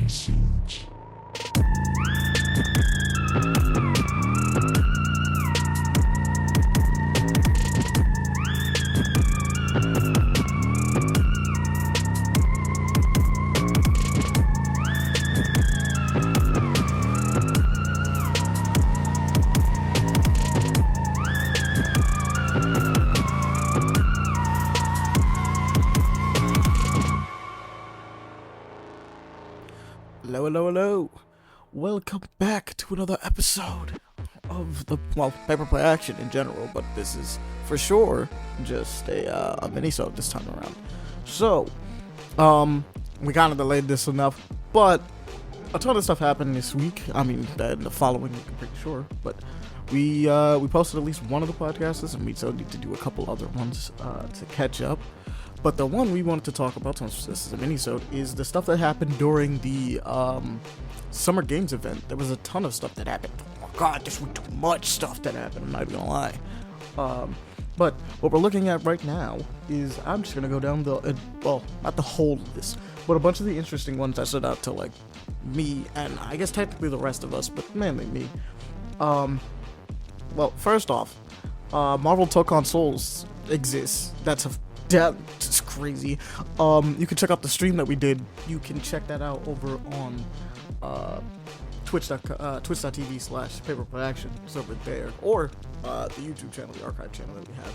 Minisodes. Hello. Welcome back to another episode of the, paper play action in general, but this is for sure just a mini-sode this time around. So, we kind of delayed this enough, but a ton of stuff happened this week. I mean, in the following week, I'm pretty sure, but we posted at least one of the podcasts, and we still need to do a couple other ones to catch up. But the one we wanted to talk about, since this is a mini-sode, is the stuff that happened during the Summer Games event. There was a ton of stuff that happened. Oh god, there's too much stuff that happened, I'm not even gonna lie. But what we're looking at right now is, I'm just gonna go down the, not the whole list, but a bunch of the interesting ones that stood out to, like, me, and I guess technically the rest of us, but mainly me. Well, first off, Marvel Took on Souls exists. That's crazy. You can check out the stream that we did. You can check that out over on twitch.tv/paperplayaction. It's over there, or the YouTube channel, the archive channel that we have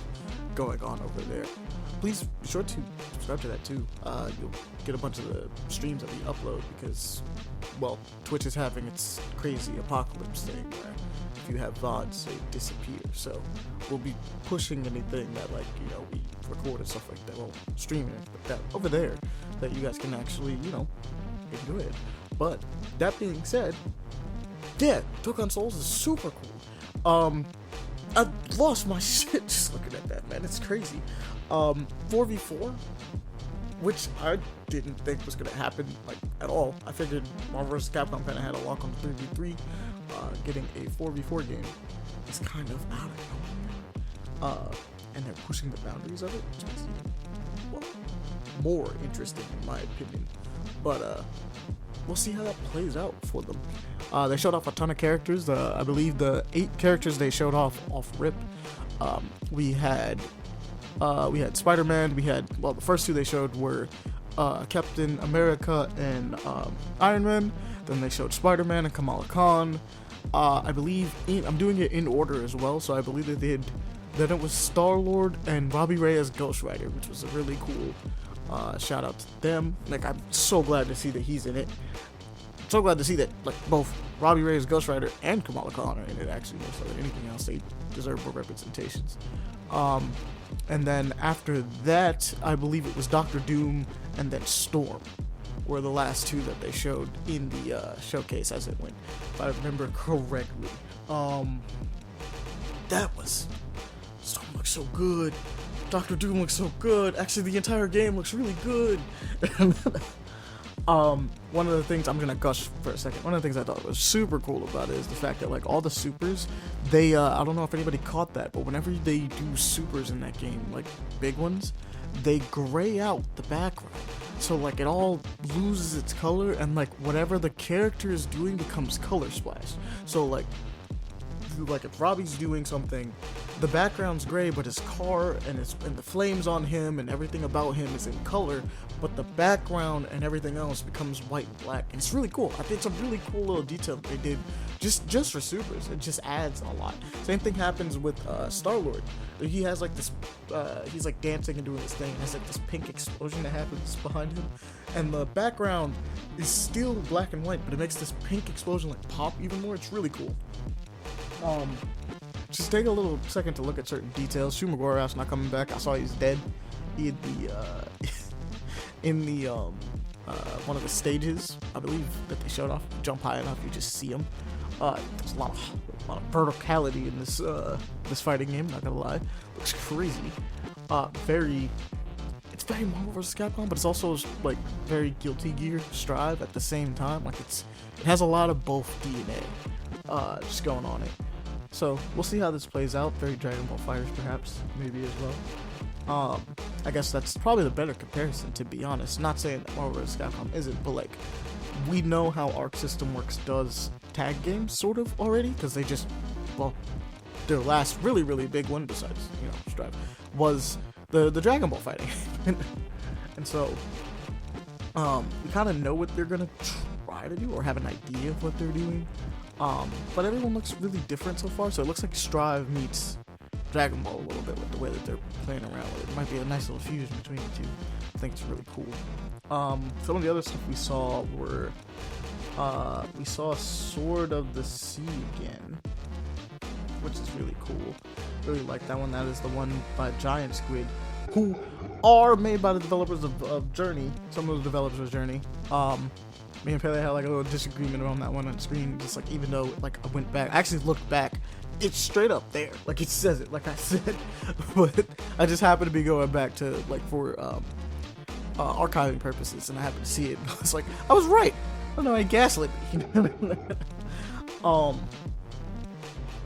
going on over there. Please be sure to subscribe to that too. You'll get a bunch of the streams that we upload because, well, Twitch is having its crazy apocalypse thing where if you have VODs, they disappear. So we'll be pushing anything that, like, we record and stuff like that, well, streaming like that over there, that you guys can actually, enjoy it. But that being said, yeah, Took on Souls is super cool. I lost my shit just looking at that, man. It's crazy. 4v4, which I didn't think was gonna happen, like, at all. I figured Marvel vs. Capcom kind of had a lock on 3v3. Getting a 4v4 game is kind of out of nowhere. And they're pushing the boundaries of it, which makes it, well, more interesting in my opinion. But we'll see how that plays out for them. They showed off a ton of characters. I believe the 8 characters they showed off rip. We had Spider-Man. We had, well, the first 2 they showed were Captain America and Iron Man. Then they showed Spider-Man and Kamala Khan. I believe I'm doing it in order as well, so I believe they did. Then it was Star-Lord and Robbie Ray as Ghost Rider, which was a really cool shout out to them. Like, I'm so glad to see that he's in it. So glad to see that, like, both Robbie Ray as Ghost Rider and Kamala Khan are in it, actually, more so than anything else. They deserve more representations. And then after that, I believe it was Doctor Doom and then Storm were the last 2 that they showed in the showcase as it went, if I remember correctly. Storm looks so good. Doctor Doom looks so good. Actually, the entire game looks really good. One of the things, I'm gonna gush for a second, one of the things I thought was super cool about it is the fact that, like, all the supers, they, I don't know if anybody caught that, but whenever they do supers in that game, like big ones, they gray out the background. So, like, it all loses its color, and, like, whatever the character is doing becomes color splashed. So, like if Robbie's doing something, the background's gray, but his car and the flames on him and everything about him is in color, but the background and everything else becomes white and black. And it's really cool. I think it's a really cool little detail that they did just for supers. It just adds a lot. Same thing happens with Star-Lord. He has, like, this, he's, like, dancing and doing this thing. It has, like, this pink explosion that happens behind him. And the background is still black and white, but it makes this pink explosion, like, pop even more. It's really cool. Just take a little second to look at certain details. Shu Magora's not coming back. I saw he's dead. He had in the one of the stages, I believe, that they showed off. Jump high enough, you just see him. There's a lot of verticality in this this fighting game. Not gonna lie, looks crazy. It's very Marvel vs. Capcom, but it's also, like, very Guilty Gear Strive at the same time. Like, it has a lot of both DNA just going on it. So we'll see how this plays out. Very Dragon Ball Fighters, perhaps, maybe as well. I guess that's probably the better comparison, to be honest. Not saying that Marvel vs. Capcom isn't, but, like, we know how Arc System Works does tag games, sort of, already, because they just, well, their last really, really big one, besides, Strive, was the Dragon Ball fighting. And so, we kind of know what they're going to try to do, or have an idea of what they're doing. But everyone looks really different so far, so it looks like Strive meets Dragon Ball a little bit with the way that they're playing around with it. It might be a nice little fusion between the two. I think it's really cool. Some of the other stuff we saw were, we saw Sword of the Sea again, which is really cool. Really like that one. That is the one by Giant Squid, who are made by the developers of Journey. Some of the developers of Journey. Me and Pele had like a little disagreement around that one on screen. Just like, even though like I went back, I actually looked back, it's straight up there. Like it says it, like I said. But I just happened to be going back to like for archiving purposes, and I happened to see it. I was like, I was right. Oh no, I gaslit me.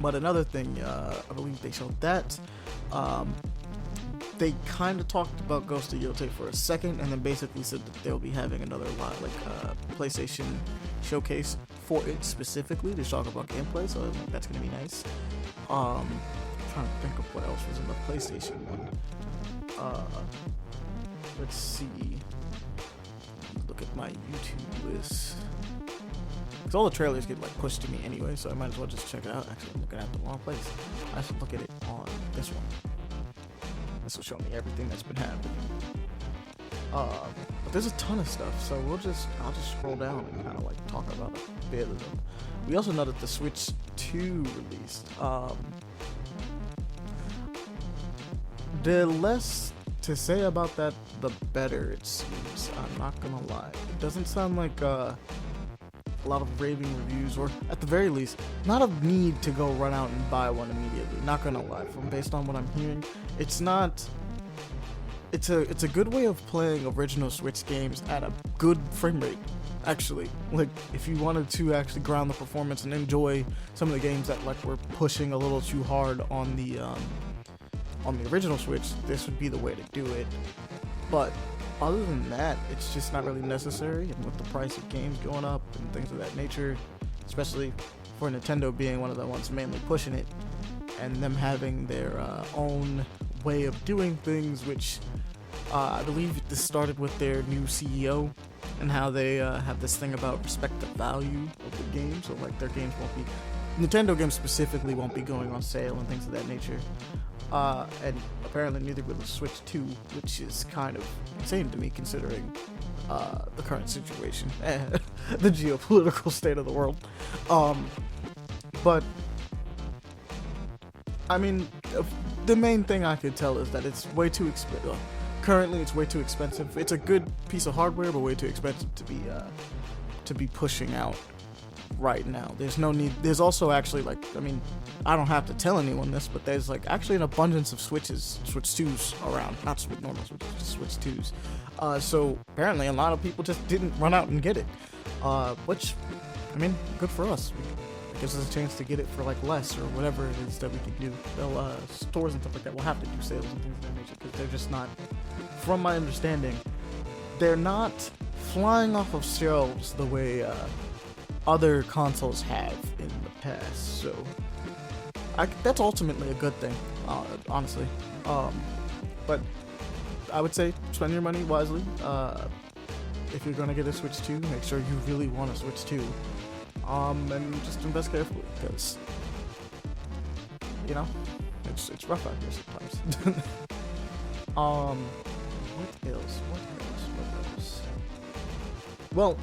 But another thing, I believe they showed that. They kind of talked about Ghost of Yotei for a second, and then basically said that they'll be having another PlayStation showcase for it specifically to talk about gameplay. So I think that's gonna be nice. I'm trying to think of what else was in the PlayStation one. Let's see. Look at my YouTube list. Because all the trailers get like pushed to me anyway, so I might as well just check it out. Actually, I'm looking at the wrong place. I should look at it on this one. This will show me everything that's been happening. But there's a ton of stuff, so I'll just scroll down and kind of like talk about a bit of them. We also know that the Switch 2 released. The less to say about that, the better it seems. I'm not gonna lie. It doesn't sound like a lot of raving reviews, or at the very least, not a need to go run out and buy one immediately. Not gonna lie, from based on what I'm hearing, it's not. It's a good way of playing original Switch games at a good frame rate. Actually, like if you wanted to actually ground the performance and enjoy some of the games that like were pushing a little too hard on the original Switch, this would be the way to do it. But other than that, it's just not really necessary, and with the price of games going up and things of that nature, especially for Nintendo being one of the ones mainly pushing it, and them having their own way of doing things, which I believe this started with their new CEO, and how they have this thing about respect the value of the game, so like their games won't be, Nintendo games specifically won't be going on sale and things of that nature. And apparently neither will the Switch 2, which is kind of insane to me considering the current situation, the geopolitical state of the world. But I mean, the main thing I could tell is that it's way too expensive. Currently, it's way too expensive. It's a good piece of hardware, but way too expensive to be pushing out right now. There's no need. There's also actually like, I mean, I don't have to tell anyone this, but there's like actually an abundance of Switch 2s around. Not Switch normal Switches, just Switch 2s. So apparently a lot of people just didn't run out and get it. Which, I mean, good for us. It gives us a chance to get it for like less or whatever it is that we can do. They'll, stores and stuff like that will have to do sales and things of that nature, because they're just not, from my understanding, they're not flying off of shelves the way other consoles have in the past. So that's ultimately a good thing, honestly. But I would say spend your money wisely. If you're gonna get a Switch 2, make sure you really want a Switch 2. And just invest carefully, because it's rough out here sometimes. What else? Well,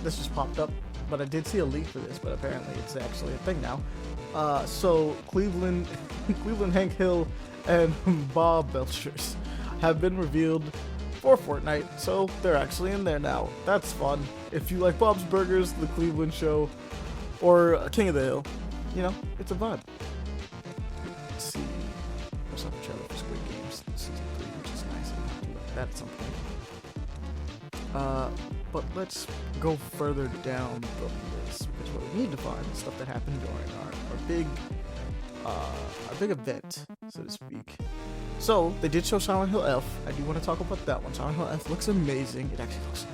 this just popped up, but I did see a leak for this, but apparently it's actually a thing now. So Cleveland Hank Hill and Bob Belchers have been revealed for Fortnite, so they're actually in there now. That's fun. If you like Bob's Burgers, The Cleveland Show, or King of the Hill, it's a vibe. Let's see. There's a trailer for Squid Games Season 3, which is nice. I'll have to look at that at some point. But let's go further down the list, because what we need to find is stuff that happened during our big event, so to speak. So, they did show Silent Hill F. I do want to talk about that one. Silent Hill F looks amazing. It actually looks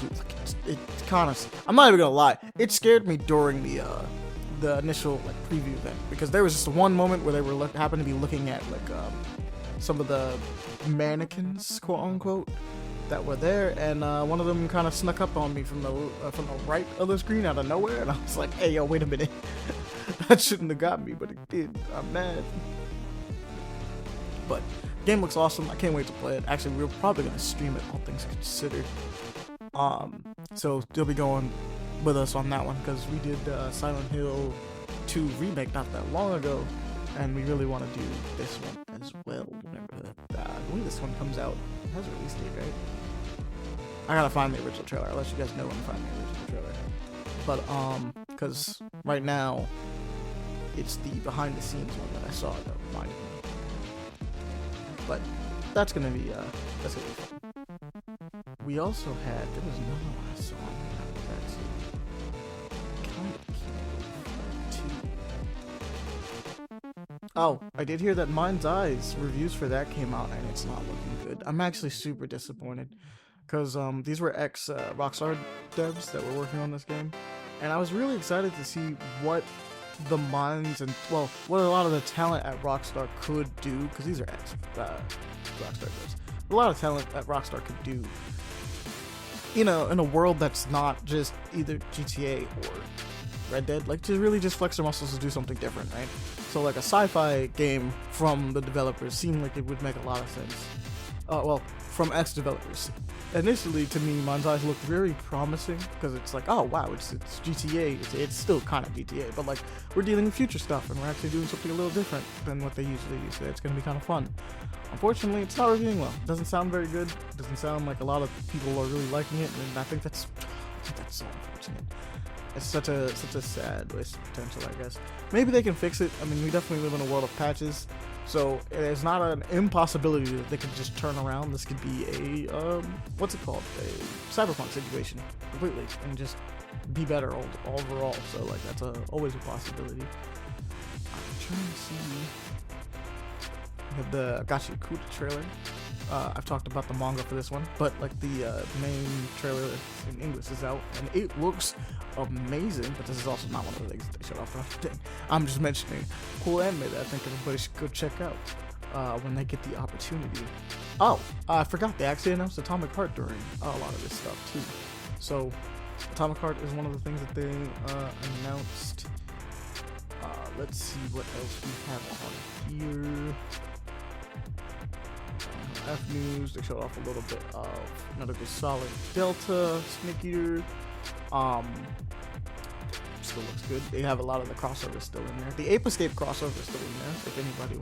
cute. Like, it kind of, I'm not even gonna lie, it scared me during the initial like preview event, because there was just one moment where they were happened to be looking at like some of the mannequins, quote unquote, that were there, and one of them kind of snuck up on me from the right of the screen out of nowhere, and I was like, hey yo, wait a minute. That shouldn't have got me, but it did. I'm mad. But game looks awesome. I can't wait to play it. Actually, we're probably gonna stream it, all things considered. So you'll be going with us on that one, because we did Silent Hill 2 remake not that long ago, and we really want to do this one as well. Remember that I believe this one comes out, it has a release date, right? I gotta find the original trailer. I'll let you guys know when I find the original trailer. But because right now it's the behind the scenes one that I saw that reminded me. But that's gonna be fun. We also had, there was another one I saw that was actually kind of cute too. Oh, I did hear that Mind's Eyes reviews for that came out, and it's not looking good. I'm actually super disappointed, because these were ex-Rockstar devs that were working on this game, and I was really excited to see what the minds and, well, what a lot of the talent at Rockstar could do, because these are ex-Rockstar devs. A lot of talent that Rockstar could do, you know, in a world that's not just either GTA or Red Dead, like to really just flex their muscles to do something different, right? So like a sci-fi game from the developers seemed like it would make a lot of sense. Well, from ex-developers. Initially, to me, Mind's Eyes looked very promising, because it's like, oh wow, it's GTA. It's still kind of GTA, but like we're dealing with future stuff, and we're actually doing something a little different than what they usually use. So it's going to be kind of fun. Unfortunately, it's not reviewing well. It doesn't sound very good. It doesn't sound like a lot of people are really liking it, and I think that's so unfortunate. It's such a sad waste of potential, I guess. Maybe they can fix it. I mean, we definitely live in a world of patches, so it's not an impossibility that they could just turn around. This could be a what's it called? A cyberpunk situation completely, and just be better overall. So like that's always a possibility. I'm trying to see. We have the Gachi Kuta trailer. I've talked about the manga for this one, but like the main trailer in English is out, and it looks amazing. But this is also not one of the things that they showed off for the thing. I'm just mentioning cool anime that I think everybody should go check out when they get the opportunity. Oh, I forgot, they actually announced Atomic Heart during a lot of this stuff too. So Atomic Heart is one of the things that they announced. Let's see what else we have on here. F News, they showed off a little bit of Metal Gear Solid Delta, Snake Eater. Still looks good. They have a lot of the crossovers still in there. The Ape Escape crossover is still in there. If anybody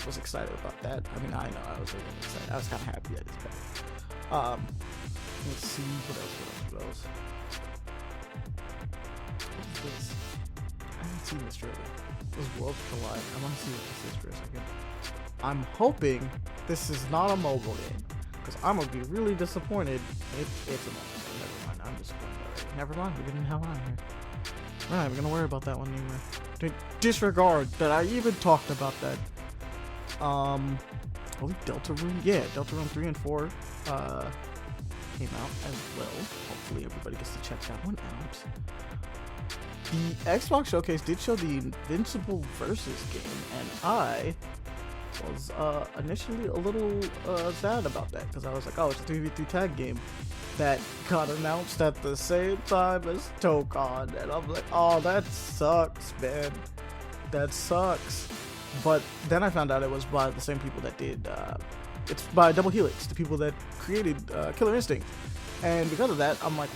was excited about that. I mean, I know I was really excited. I was kind of happy that it's back. Let's see what else. What is this? I haven't seen this trailer. This Worlds Collide. I want to see what this is for a second. I'm hoping this is not a mobile game, because I'm gonna be really disappointed if it's a mobile game. Never mind, I'm disappointed already. Never mind, we're getting the hell out of here. We're not even gonna worry about that one anymore. Disregard that I even talked about that. I believe Deltarune, yeah, Deltarune 3 and 4 came out as well. Hopefully everybody gets to check that one out. The Xbox Showcase did show the Invincible Versus game, and I was initially a little sad about that, because I was like, oh, it's a 3v3 tag game that got announced at the same time as Tokon, and I'm like, oh, that sucks, man. That sucks. But then I found out it was by the same people that did, it's by Double Helix, the people that created Killer Instinct. And because of that, I'm like,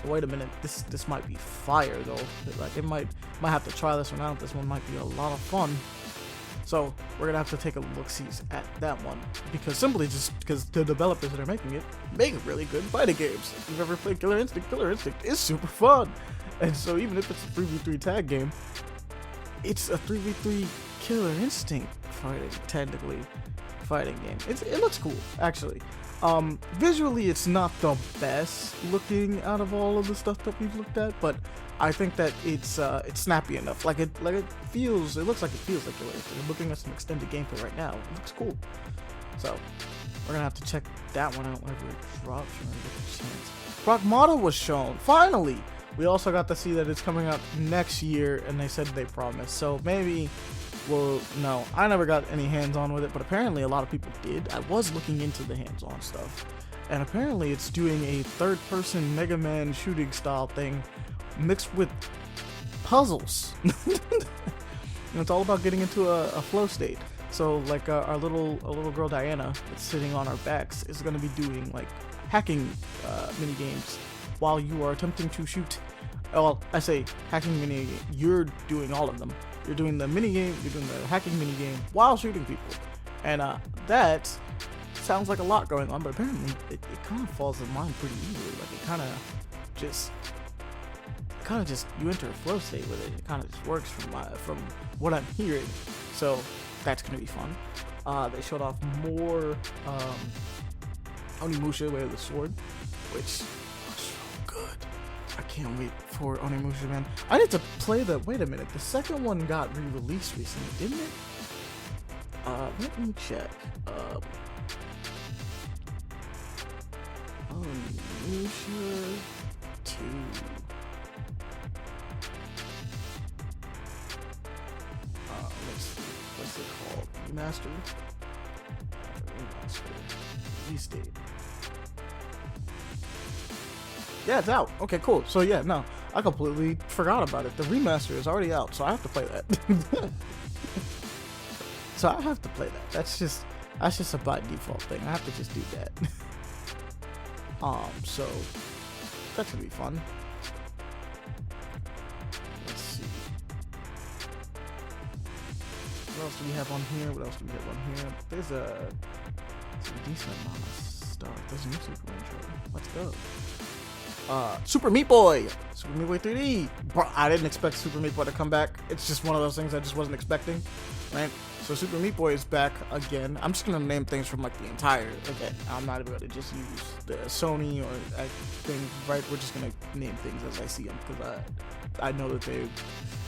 wait a minute, this might be fire though. Like, it might have to try this one out. This one might be a lot of fun. So we're gonna have to take a look-sees at that one, because simply just because the developers that are making it make really good fighting games. If you've ever played Killer Instinct is super fun. And so even if it's a 3v3 tag game, it's a 3v3 Killer Instinct fighting game. It looks cool, actually. Visually, it's not the best looking out of all of the stuff that we've looked at, but I think that it's snappy enough. It looks like it feels like Killer Instinct. I'm looking at some extended gameplay right now. It looks cool. So we're gonna have to check that one out whenever it drops. When we get the chance. Pragmata was shown finally. We also got to see that it's coming out next year, and they said they promised. So maybe we'll no. I never got any hands-on with it, but apparently a lot of people did. I was looking into the hands-on stuff, and apparently it's doing a third-person Mega Man shooting style thing mixed with puzzles. And it's all about getting into a flow state. So like our little girl Diana that's sitting on our backs is going to be doing like hacking mini games while you are attempting to shoot. Well, I say hacking mini. You're doing all of them. You're doing the mini game. You're doing the hacking mini game while shooting people, and that sounds like a lot going on. But apparently, it kind of falls in line pretty easily. Like it kind of just you enter a flow state with it. It kind of just works from what I'm hearing. So that's gonna be fun. They showed off more Onimusha Way of the Sword, which looks so good. I can't wait for Onimusha, man. I need to play the. Wait a minute, the second one got re-released recently, didn't it? Let me check. Onimusha 2. Let's see. What's it called? Remaster? Release date. Yeah, it's out. Okay, cool. So yeah, no, I completely forgot about it. The remaster is already out, so I have to play that. So I have to play that. That's just a by default thing. I have to just do that. So that should be fun. Let's see. What else do we have on here? There's a decent amount of stuff. There's a new Super intro. Let's go. Super Meat Boy 3D. Bro, I didn't expect Super Meat Boy to come back. It's just one of those things I just wasn't expecting, right? So Super Meat Boy is back again. I'm just gonna name things from like the entire event. I'm not about to just use the Sony or thing, right? We're just gonna name things as I see them because I know that they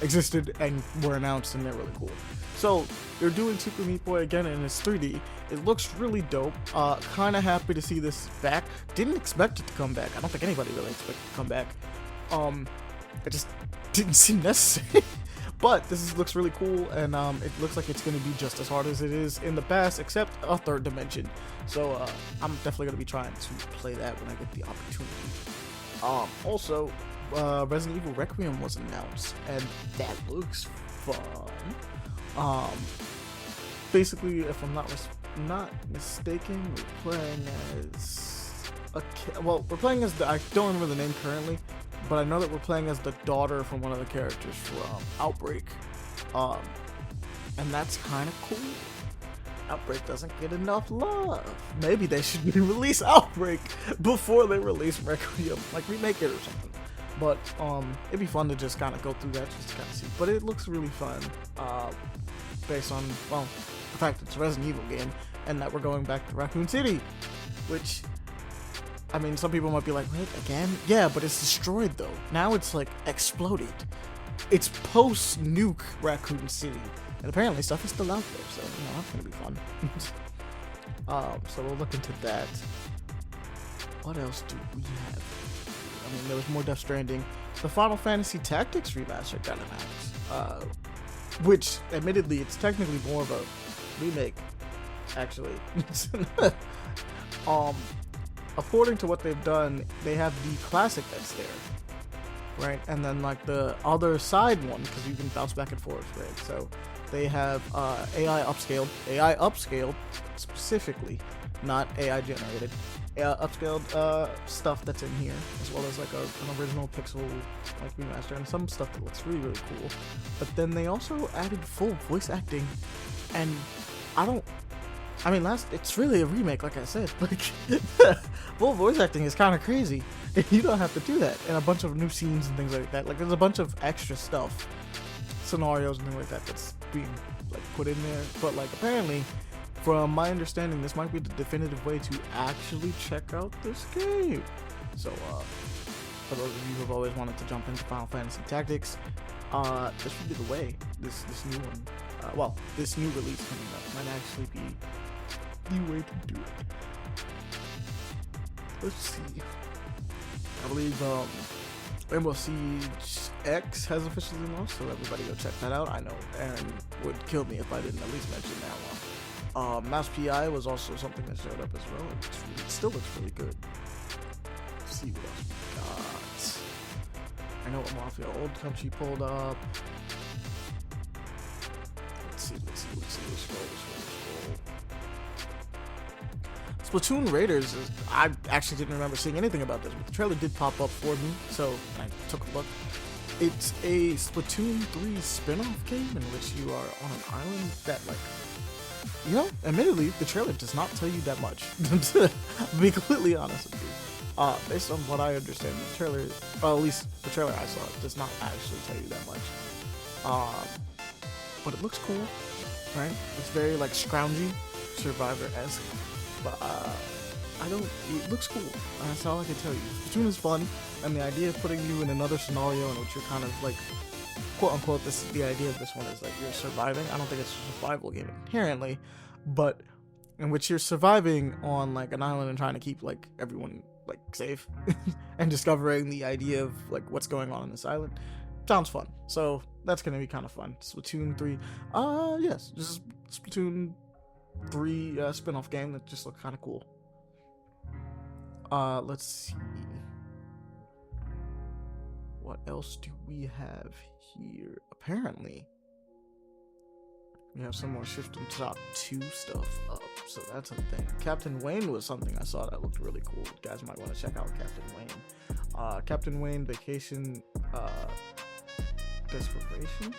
existed and were announced and they're really cool. So they're doing Super Meat Boy again and it's 3D. It looks really dope. Kind of happy to see this back. Didn't expect it to come back. I don't think anybody really expected it to come back. It just didn't seem necessary. But looks really cool, and it looks like it's going to be just as hard as it is in the past, except a third dimension. So I'm definitely going to be trying to play that when I get the opportunity. Also, Resident Evil Requiem was announced, and that looks fun. Basically, if I'm not mistaken, we're playing as we're playing as I don't remember the name currently, but I know that we're playing as the daughter from one of the characters from Outbreak, and that's kind of cool. Outbreak doesn't get enough love. Maybe they should release Outbreak before they release Requiem, like remake it or something. But it'd be fun to just kind of go through that just to kind of see. But it looks really fun, based on the fact that it's a Resident Evil game and that we're going back to Raccoon City, which, I mean, some people might be like, wait, again? Yeah, but it's destroyed though. Now it's like exploded. It's post-nuke Raccoon City, and apparently stuff is still out there, so that's gonna be fun. So we'll look into that. What else do we have? I mean, there was more Death Stranding. The Final Fantasy Tactics remaster got announced, which, admittedly, it's technically more of a remake, actually. According to what they've done, they have the classic that's there, right? And then like the other side one, because you can bounce back and forth, right? So they have AI upscaled specifically, not AI generated. Upscaled stuff that's in here, as well as like an original pixel like remaster and some stuff that looks really, really cool. But then they also added full voice acting, and it's really a remake, like I said. Like, full voice acting is kind of crazy. You don't have to do that, and a bunch of new scenes and things like that. Like, there's a bunch of extra stuff, scenarios and things like that that's being like put in there. But like, apparently, from my understanding, this might be the definitive way to actually check out this game. So, for those of you who have always wanted to jump into Final Fantasy Tactics, this should be the way. This new one, this new release coming up might actually be the way to do it. Let's see. I believe Rainbow Siege X has officially launched, so everybody go check that out. I know Aaron would kill me if I didn't at least mention that one. Mouse PI was also something that showed up as well. It still looks really good. Let's see what else we got. I know what Mafia Old Country pulled up. Let's see. Let's scroll. Splatoon Raiders, I actually didn't remember seeing anything about this, but the trailer did pop up for me, so I took a look. It's a Splatoon 3 spin-off game in which you are on an island that, like, you know, admittedly, the trailer does not tell you that much, to be completely honest with you. Based on what I understand, the trailer, well, at least the trailer I saw, does not actually tell you that much. But it looks cool, right? It's very, like, scroungy, Survivor-esque. But it looks cool. That's all I can tell you. Splatoon is fun, and the idea of putting you in another scenario in which you're kind of like, quote unquote, the idea of this one is that you're surviving. I don't think it's a survival game inherently, but in which you're surviving on like an island and trying to keep like everyone like safe and discovering the idea of like what's going on this island. Sounds fun. So that's gonna be kind of fun. Splatoon 3. Yes, this is Splatoon 3 spin-off game that just looked kind of cool. Let's see. What else do we have here? Apparently, we have some more Shift and Top 2 stuff up, so that's a thing. Captain Wayne was something I saw that looked really cool. You guys might want to check out Captain Wayne. Captain Wayne Vacation Desperation.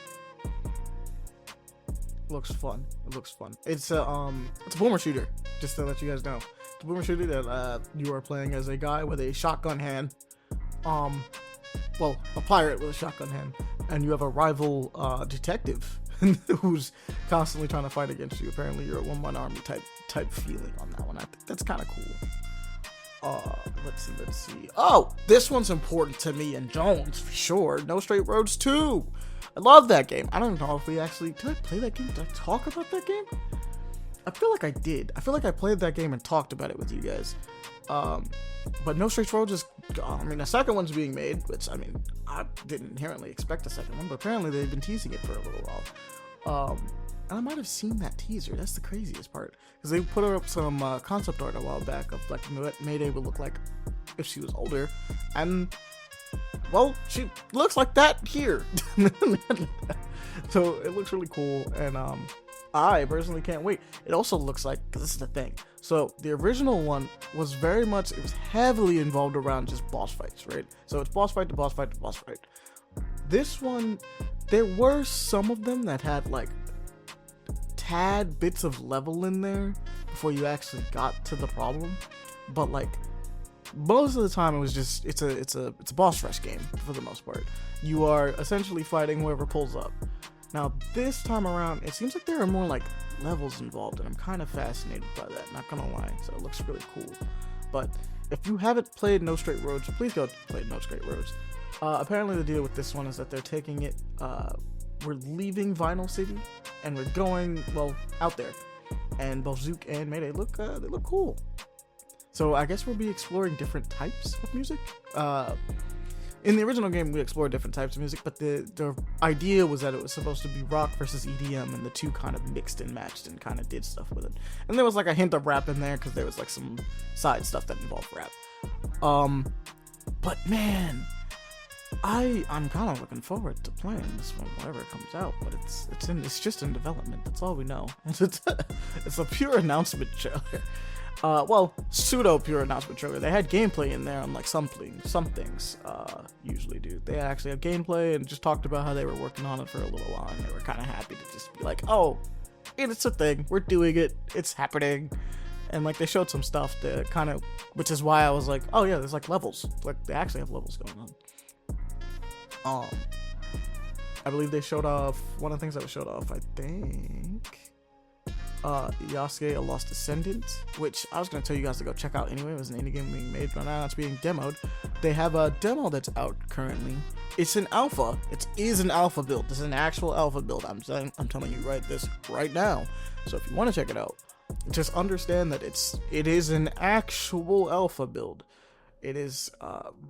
Looks fun. It looks fun. It's a boomer shooter, just to let you guys know. It's a boomer shooter that you are playing as a guy with a shotgun hand. Well, a pirate with a shotgun hand, and you have a rival detective who's constantly trying to fight against you. Apparently, you're a one-man army type feeling on that one. I think that's kind of cool. Let's see. Oh, this one's important to me and Jones for sure. No Straight Roads 2. I love that game. I don't know if we actually... Did I play that game? Did I talk about that game? I feel like I did. I feel like I played that game and talked about it with you guys. But No Straight Roads is... I mean, the second one's being made, which, I mean, I didn't inherently expect a second one, but apparently they've been teasing it for a little while. And I might have seen that teaser. That's the craziest part. Because they put up some concept art a while back of, like, what Mayday would look like if she was older. And... well, she looks like that here. So it looks really cool, and I personally can't wait. It also looks like, because this is the thing, so the original one was very much, it was heavily involved around just boss fights, right? So it's boss fight to boss fight to boss fight. This one, there were some of them that had like tad bits of level in there before you actually got to the problem, but like most of the time it was just it's a boss rush game for the most part. You are essentially fighting whoever pulls up. Now this time around it seems like there are more like levels involved, and I'm kind of fascinated by that, not gonna lie. So it looks really cool. But if you haven't played No Straight Roads, please go play No Straight Roads. Apparently the deal with this one is that they're taking it, we're leaving Vinyl City and we're going, well, out there, and both Zook and Mayday look they look cool. So I guess we'll be exploring different types of music. In the original game, we explored different types of music, but the idea was that it was supposed to be rock versus EDM, and the two kind of mixed and matched and kind of did stuff with it. And there was like a hint of rap in there, because there was like some side stuff that involved rap. But man, I'm kind of looking forward to playing this one whenever it comes out. But it's just in development. That's all we know. It's a pure announcement trailer. Well, pseudo pure announcement trailer. They had gameplay in there, unlike some things usually do. They actually had gameplay and just talked about how they were working on it for a little while, and they were kind of happy to just be like, oh, it's a thing, we're doing it, it's happening. And like they showed some stuff that kind of, which is why I was like, oh yeah, there's like levels, like they actually have levels going on. I believe they showed off, one of the things that was showed off, I think, Yasuke, A Lost Descendant, which I was going to tell you guys to go check out anyway. It was an indie game being made, but now it's being demoed. They have a demo that's out currently. It's an alpha. It is an alpha build. This is an actual alpha build. I'm telling you this right now. So if you want to check it out, just understand that it is an actual alpha build. It is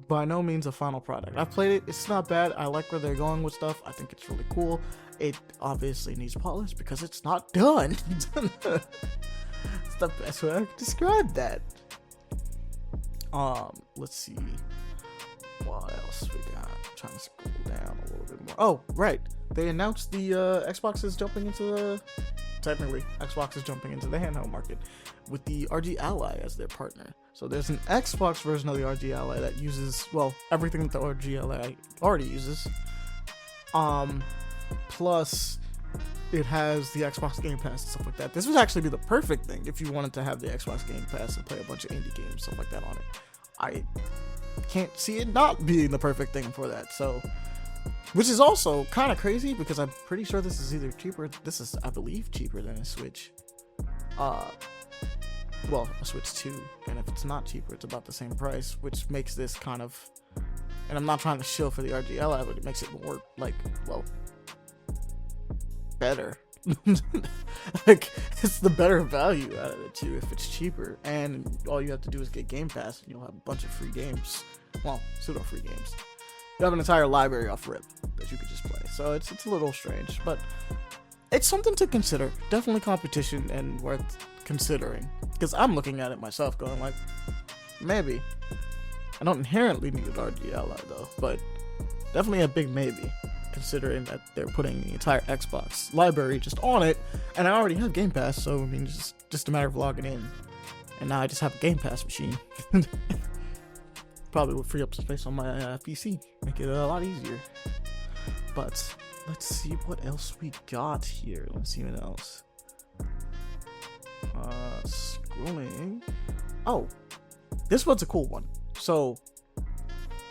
by no means a final product. I've played it. It's not bad. I like where they're going with stuff. I think it's really cool. It obviously needs polish because it's not done. It's the best way I can describe that. Let's see. What else we got? I'm trying to scroll down a little bit more. Oh, right. They announced the Xbox is jumping into the... Technically, Xbox is jumping into the handheld market with the RG Ally as their partner. So there's an Xbox version of the RG Ally that uses, well, everything that the RG Ally already uses. Plus, it has the Xbox Game Pass and stuff like that. This would actually be the perfect thing if you wanted to have the Xbox Game Pass and play a bunch of indie games, stuff like that on it. I can't see it not being the perfect thing for that. So, which is also kind of crazy because I'm pretty sure this is either cheaper. This is, I believe, cheaper than a Switch. Well, a Switch 2. And if it's not cheaper, it's about the same price, which makes this kind of... And I'm not trying to shill for the RG Ally, but it makes it more, like, well, better. Like, it's the better value out of it, too, if it's cheaper. And all you have to do is get Game Pass, and you'll have a bunch of free games. Well, pseudo-free games. You have an entire library off rip that you could just play. So it's a little strange, but it's something to consider. Definitely competition and worth considering. Because I'm looking at it myself going like, maybe. I don't inherently need an RG Ally though, but definitely a big maybe. Considering that they're putting the entire Xbox library just on it, and I already have Game Pass, so I mean, it's just a matter of logging in. And now I just have a Game Pass machine. Probably would free up space on my PC, make it a lot easier. But let's see what else we got here. Let's see what else. Scrolling. Oh, this one's a cool one. So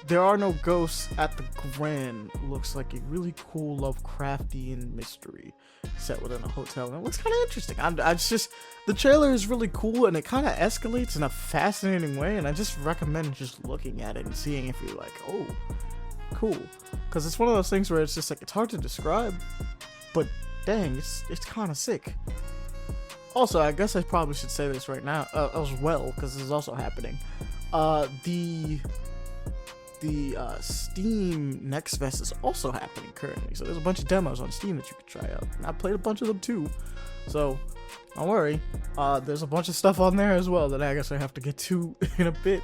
there are no ghosts at the Grand. Looks like a really cool Lovecraftian mystery set within a hotel, and it looks kind of interesting. I just, the trailer is really cool, and it kind of escalates in a fascinating way, and I just recommend just looking at it and seeing if you're like, oh, cool, because it's one of those things where it's just like, it's hard to describe, but dang, it's kind of sick. Also, I guess I probably should say this right now as well, because this is also happening. The Steam Next Fest is also happening currently, so there's a bunch of demos on Steam that you can try out, and I played a bunch of them too, so don't worry. There's a bunch of stuff on there as well that I guess I have to get to in a bit.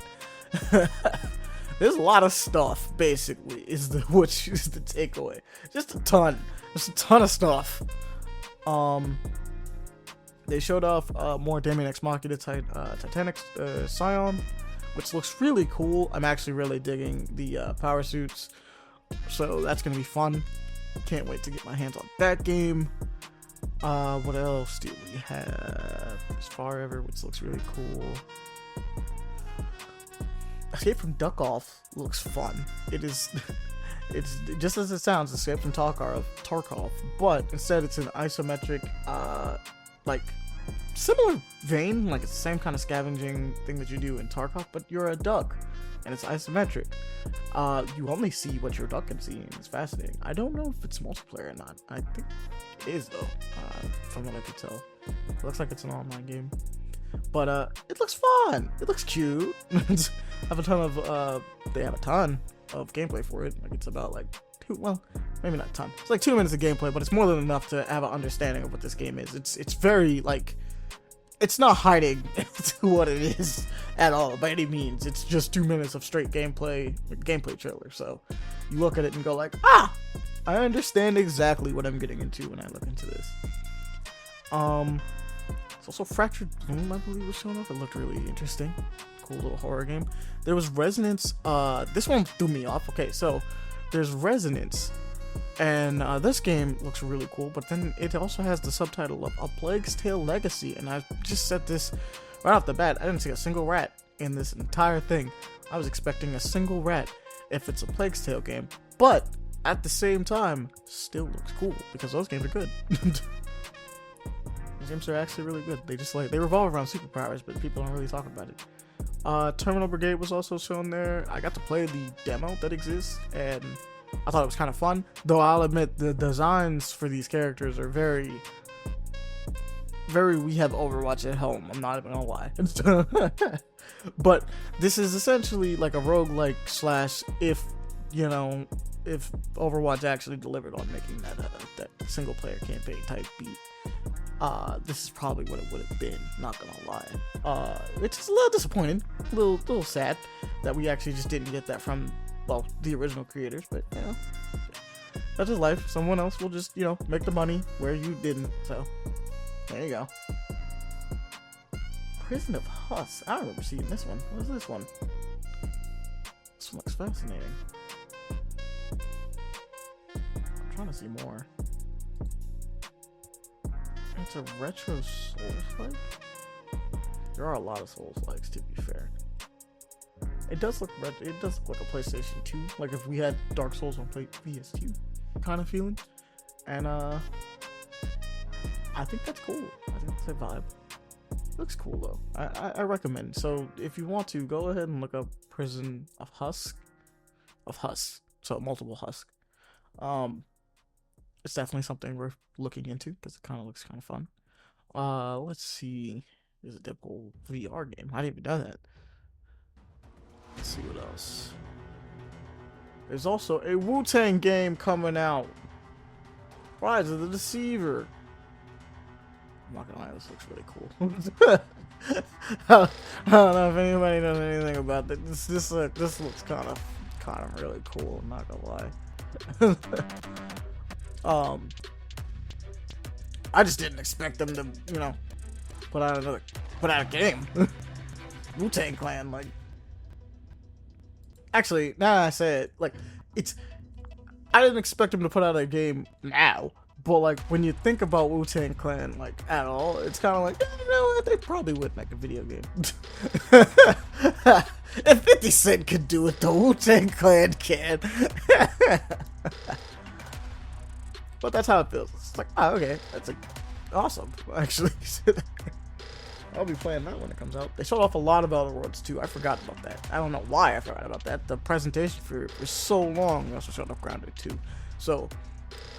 There's a lot of stuff, basically, is the takeaway. Just a ton of stuff. They showed off more Damien X Machina Titanic Scion, which looks really cool. I'm actually really digging the power suits, so that's gonna be fun. Can't wait to get my hands on that game. What else do we have? As Far Ever, which looks really cool. Escape from Duckov looks fun. It's just as it sounds, Escape from Tarkov, but instead it's an isometric, like, similar vein, like it's the same kind of scavenging thing that you do in Tarkov, but you're a duck, and it's isometric. You only see what your duck can see, and it's fascinating. I don't know if it's multiplayer or not. I think it is, though, from what I could tell. It looks like it's an online game. But, it looks fun! It looks cute! They have a ton of gameplay for it. Like, it's about, like, maybe not a ton. It's like 2 minutes of gameplay, but it's more than enough to have an understanding of what this game is. It's very, like, it's not hiding what it is at all by any means. It's just 2 minutes of straight gameplay trailer. So you look at it and go like, I understand exactly what I'm getting into when I look into this. It's also Fractured Bloom, I believe, was shown off. It looked really interesting. Cool little horror game. There was Resonance. This one threw me off. Okay, so there's Resonance, and this game looks really cool, but then it also has the subtitle of A Plague's Tale Legacy, and I just said this right off the bat. I didn't see a single rat in this entire thing. I was expecting a single rat if it's a Plague's Tale game, but at the same time, still looks cool, because those games are good. Those games are actually really good. They just, like, they revolve around superpowers, but people don't really talk about it. Terminal Brigade was also shown there. I got to play the demo that exists, and I thought it was kind of fun. Though I'll admit the designs for these characters are very we have Overwatch at home. I'm not even gonna lie. But this is essentially like a roguelike slash if Overwatch actually delivered on making that single player campaign type beat. This is probably what it would have been, not gonna lie. It's just a little disappointing, a little sad that we actually just didn't get that from, well, the original creators, but, that's just life. Someone else will just, make the money where you didn't, so, there you go. Prison of Husk. I don't remember seeing this one. What is this one? This one looks fascinating. I'm trying to see more. It's a retro Souls-like? There are a lot of Souls-likes, to be fair. It does look like a PlayStation 2, like if we had Dark Souls on PS2 kind of feeling. And I think that's cool. I think that's a vibe. Looks cool though. I recommend. So if you want to, go ahead and look up Prison of Husk. So multiple Husk. It's definitely something worth looking into because it kind of looks kind of fun. Let's see. There's a typical VR game. I didn't even know that. Let's see what else. There's also a Wu-Tang game coming out. Rise of the Deceiver. I'm not gonna lie, this looks really cool. I don't know if anybody knows anything about that. This looks kind of really cool. I'm not gonna lie. I just didn't expect them to, put out a game. Wu-Tang Clan, like. Actually, now that I say it, like, I didn't expect them to put out a game now, but like when you think about Wu-Tang Clan, like at all, it's kind of like, they probably would make a video game. If 50 Cent could do it, the Wu-Tang Clan can. But that's how it feels. It's like, oh, okay, that's awesome, actually. I'll be playing that when it comes out. They showed off a lot of Outer Worlds too. I forgot about that. I don't know why I forgot about that. The presentation for it was so long. They also showed off Grounded 2. So,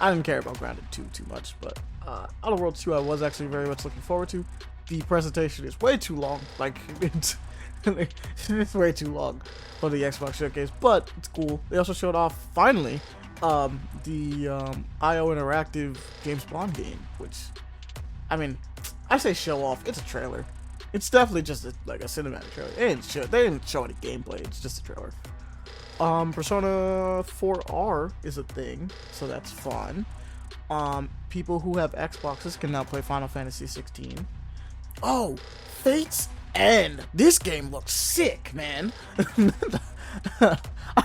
I didn't care about Grounded 2 too much. But Outer Worlds 2 I was actually very much looking forward to. The presentation is way too long. Like, it's way too long for the Xbox Showcase. But, it's cool. They also showed off, finally, the IO Interactive James Bond game. Which, I mean, I say show off. It's a trailer. It's definitely just a cinematic trailer. They didn't show any gameplay. It's just a trailer. Persona 4R is a thing, so that's fun. People who have Xboxes can now play Final Fantasy 16. Oh, Fate's End. This game looks sick, man. I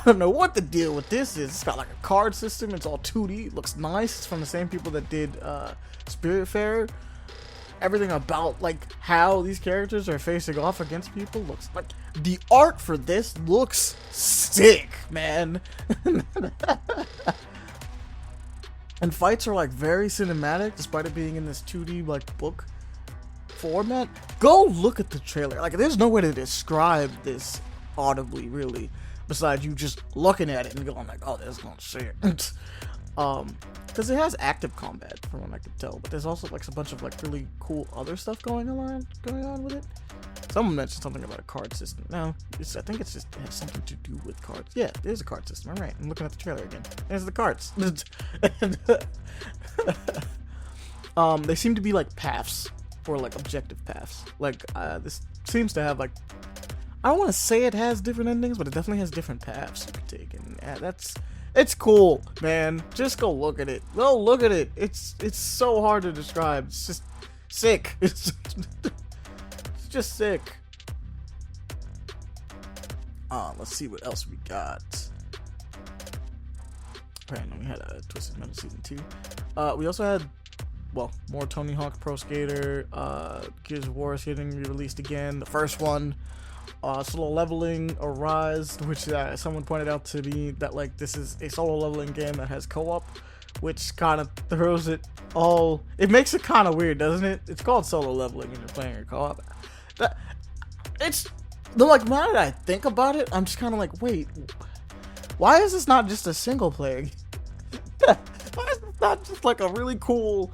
don't know what the deal with this is. It's got like a card system. It's all 2D. It looks nice. It's from the same people that did Spiritfarer. Everything about like how these characters are facing off against people looks like the art for this looks sick, man. And fights are like very cinematic despite it being in this 2D like book format. Go look at the trailer. Like there's no way to describe this audibly really besides you just looking at it and going like, oh, there's no shit. Because it has active combat from what I could tell, but there's also like a bunch of like really cool other stuff going on with it. Someone mentioned something about a card system. No, I think it has something to do with cards. Yeah, there's a card system. All right, I'm looking at the trailer again. There's the cards. They seem to be like paths or like objective paths. Like this seems to have like, I don't want to say it has different endings, but it definitely has different paths you can take, and it's cool, man. Just go look at it. Go look at it. It's so hard to describe. It's just sick. It's just sick. Let's see what else we got. Apparently we had a Twisted Metal Season 2. We also had, well, more Tony Hawk Pro Skater. Gears of War is getting re-released again. The first one. Solo leveling Arise, which someone pointed out to me that like this is a solo leveling game that has co-op, which kind of throws it all. It makes it kind of weird, doesn't it? It's called solo leveling and you're playing your co-op. Like now that I think about it, I'm just kind of like, wait, why is this not just a single player? Why is this not just like a really cool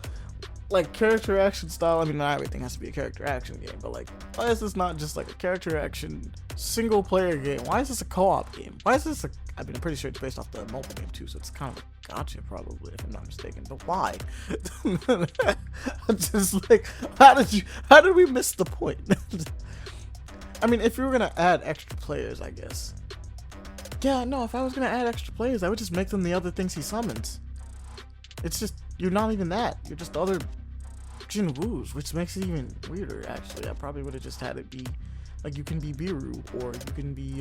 like character action style. I mean, not everything has to be a character action game, but like, why is this not just like a character action single player game? Why is this a co-op game? Why is this a? I mean, I'm pretty sure it's based off the mobile game too, so it's kind of a gotcha probably, if I'm not mistaken. But why? I'm just like, how did we miss the point? I mean, if you were gonna add extra players, I guess. Yeah, no, if I was gonna add extra players, I would just make them the other things he summons. It's just, you're not even that. You're just other Jin Woos, which makes it even weirder, actually. I probably would have just had it be, like, you can be Biru, or you can be,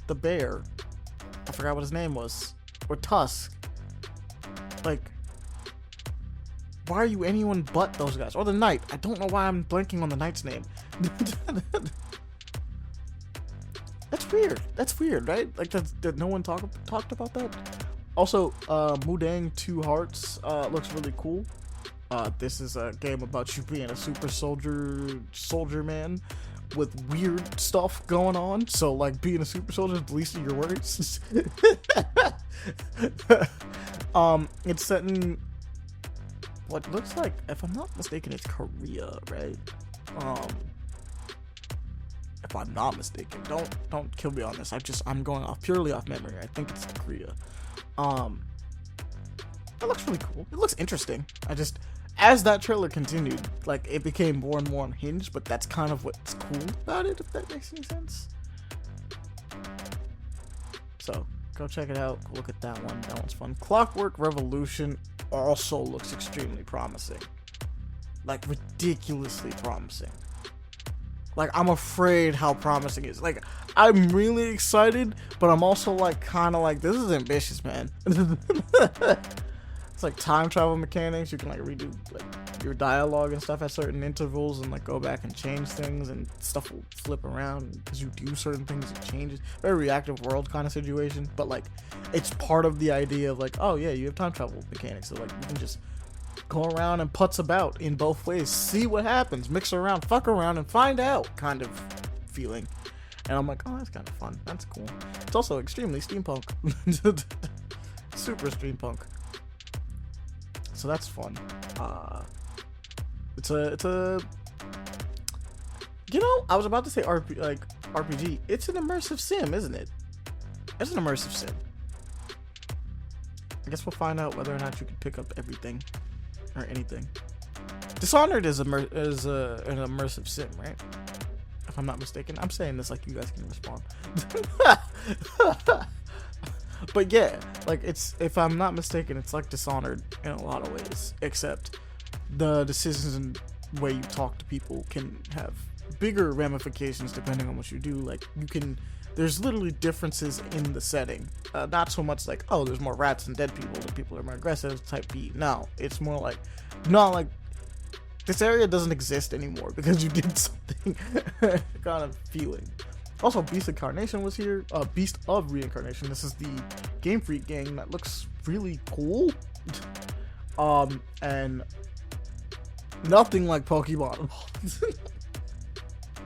the bear. I forgot what his name was. Or Tusk. Like, why are you anyone but those guys? Or the Knight. I don't know why I'm blanking on the Knight's name. That's weird. That's weird, right? Like, did no one talked about that? Also, Mudang 2 Hearts looks really cool. This is a game about you being a super soldier man with weird stuff going on. So, like, being a super soldier is the least of your worries. It's set in what looks like, if I'm not mistaken, it's Korea, right? If I'm not mistaken, don't kill me on this. I'm going purely off memory. I think it's Korea. It looks really cool. It looks interesting. As that trailer continued, like, it became more and more unhinged, but that's kind of what's cool about it, if that makes any sense. So, go check it out. Look at that one. That one's fun. Clockwork Revolution also looks extremely promising. Like, ridiculously promising. Like, I'm afraid how promising it is. Like, I'm really excited, but I'm also, like, kind of like, this is ambitious, man. It's like time travel mechanics. You can, like, redo, like, your dialogue and stuff at certain intervals and, like, go back and change things, and stuff will flip around because you do certain things, it changes. Very reactive world kind of situation, but, like, it's part of the idea of, like, oh, yeah, you have time travel mechanics, so, like, you can just go around and putz about in both ways, see what happens, mix around, fuck around, and find out kind of feeling. And I'm like, oh, that's kind of fun. That's cool. It's also extremely steampunk. Super steampunk. So that's fun. It's a you know, I was about to say RPG. It's an immersive sim, isn't it? It's an immersive sim. I guess we'll find out whether or not you can pick up everything or anything. Dishonored is an immersive sim, right? If I'm not mistaken. I'm saying this like you guys can respond. But yeah, like, it's, if I'm not mistaken, it's like Dishonored in a lot of ways, except the decisions and way you talk to people can have bigger ramifications depending on what you do. Like, there's literally differences in the setting. Not so much like, oh, there's more rats and dead people, and people are more aggressive type beat. No, it's more like, not like, this area doesn't exist anymore because you did something kind of feeling. Also, Beast Incarnation was here. Beast of Reincarnation. This is the Game Freak gang that looks really cool. And nothing like Pokemon.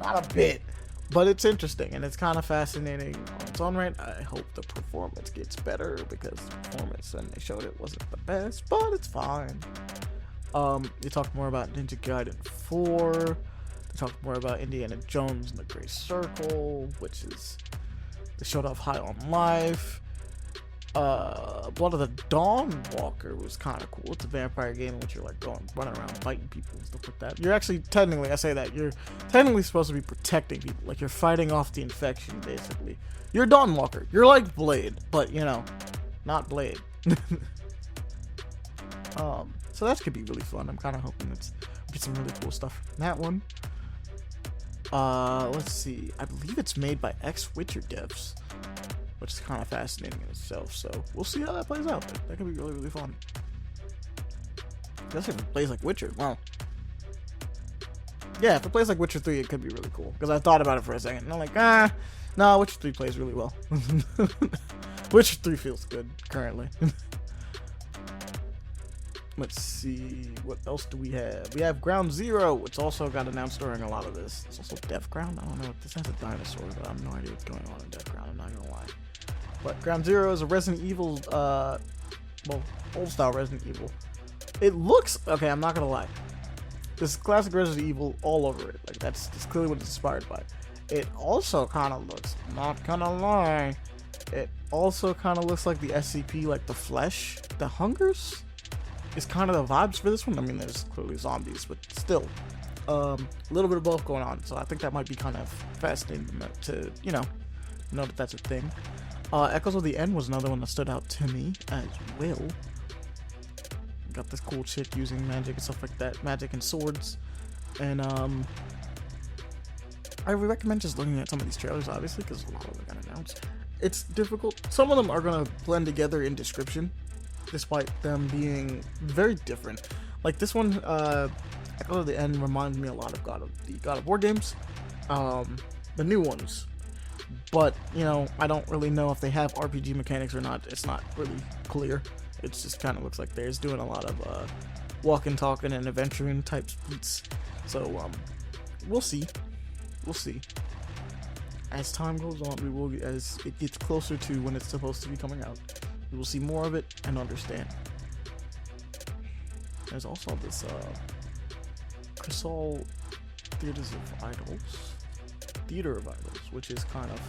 Not a bit. But it's interesting and it's kind of fascinating on its own right. I hope the performance gets better because the performance when they showed it wasn't the best, but it's fine. They talked more about Ninja Gaiden 4. They talked more about Indiana Jones and the Grey Circle, which is, they showed off High on Life. Blood of the Dawn Walker was kind of cool. It's a vampire game in which you're like running around fighting people and stuff like that. You're actually technically, I say that, you're technically supposed to be protecting people. Like, you're fighting off the infection, basically. You're a Dawn Walker. You're like Blade, but, you know, not Blade. So that could be really fun. I'm kind of hoping we get some really cool stuff from that one. Let's see. I believe it's made by ex-Witcher devs, which is kind of fascinating in itself. So we'll see how that plays out. That could be really, really fun. Especially if it plays like Witcher. Wow. Yeah, if it plays like Witcher 3, it could be really cool. Because I thought about it for a second, and I'm like, no, Witcher 3 plays really well. Witcher 3 feels good currently. Let's see, what else do we have? We have Ground Zero, which also got announced during a lot of this. It's also Death Ground. I don't know if this has a dinosaur, but I have no idea what's going on in Death Ground. I'm not gonna lie. But Ground Zero is a Resident Evil, well, old style Resident Evil, It looks okay. I'm not gonna lie. This classic Resident Evil all over it. Like that's clearly what it's inspired by. It also kind of looks. Not gonna lie. It also kind of looks like the SCP, like the flesh, the hungers. Is kind of the vibes for this one. I mean, there's clearly zombies, but still, a little bit of both going on. So I think that might be kind of fascinating to know that that's a thing. Echoes of the End was another one that stood out to me as well. Got this cool chick using magic and stuff like that, magic and swords, and I would recommend just looking at some of these trailers, obviously, because a lot of them got announced. It's difficult. Some of them are gonna blend together in description, despite them being very different. Like this one, Echoes of the End reminds me a lot of the God of War games, the new ones. But I don't really know if they have RPG mechanics or not. It's not really clear. It just kind of looks like they're doing a lot of walking, talking, and adventuring type beats. So we'll see. We'll see. As time goes on, as it gets closer to when it's supposed to be coming out, we will see more of it and understand. There's also this Crystal Theater of Idols, which is kind of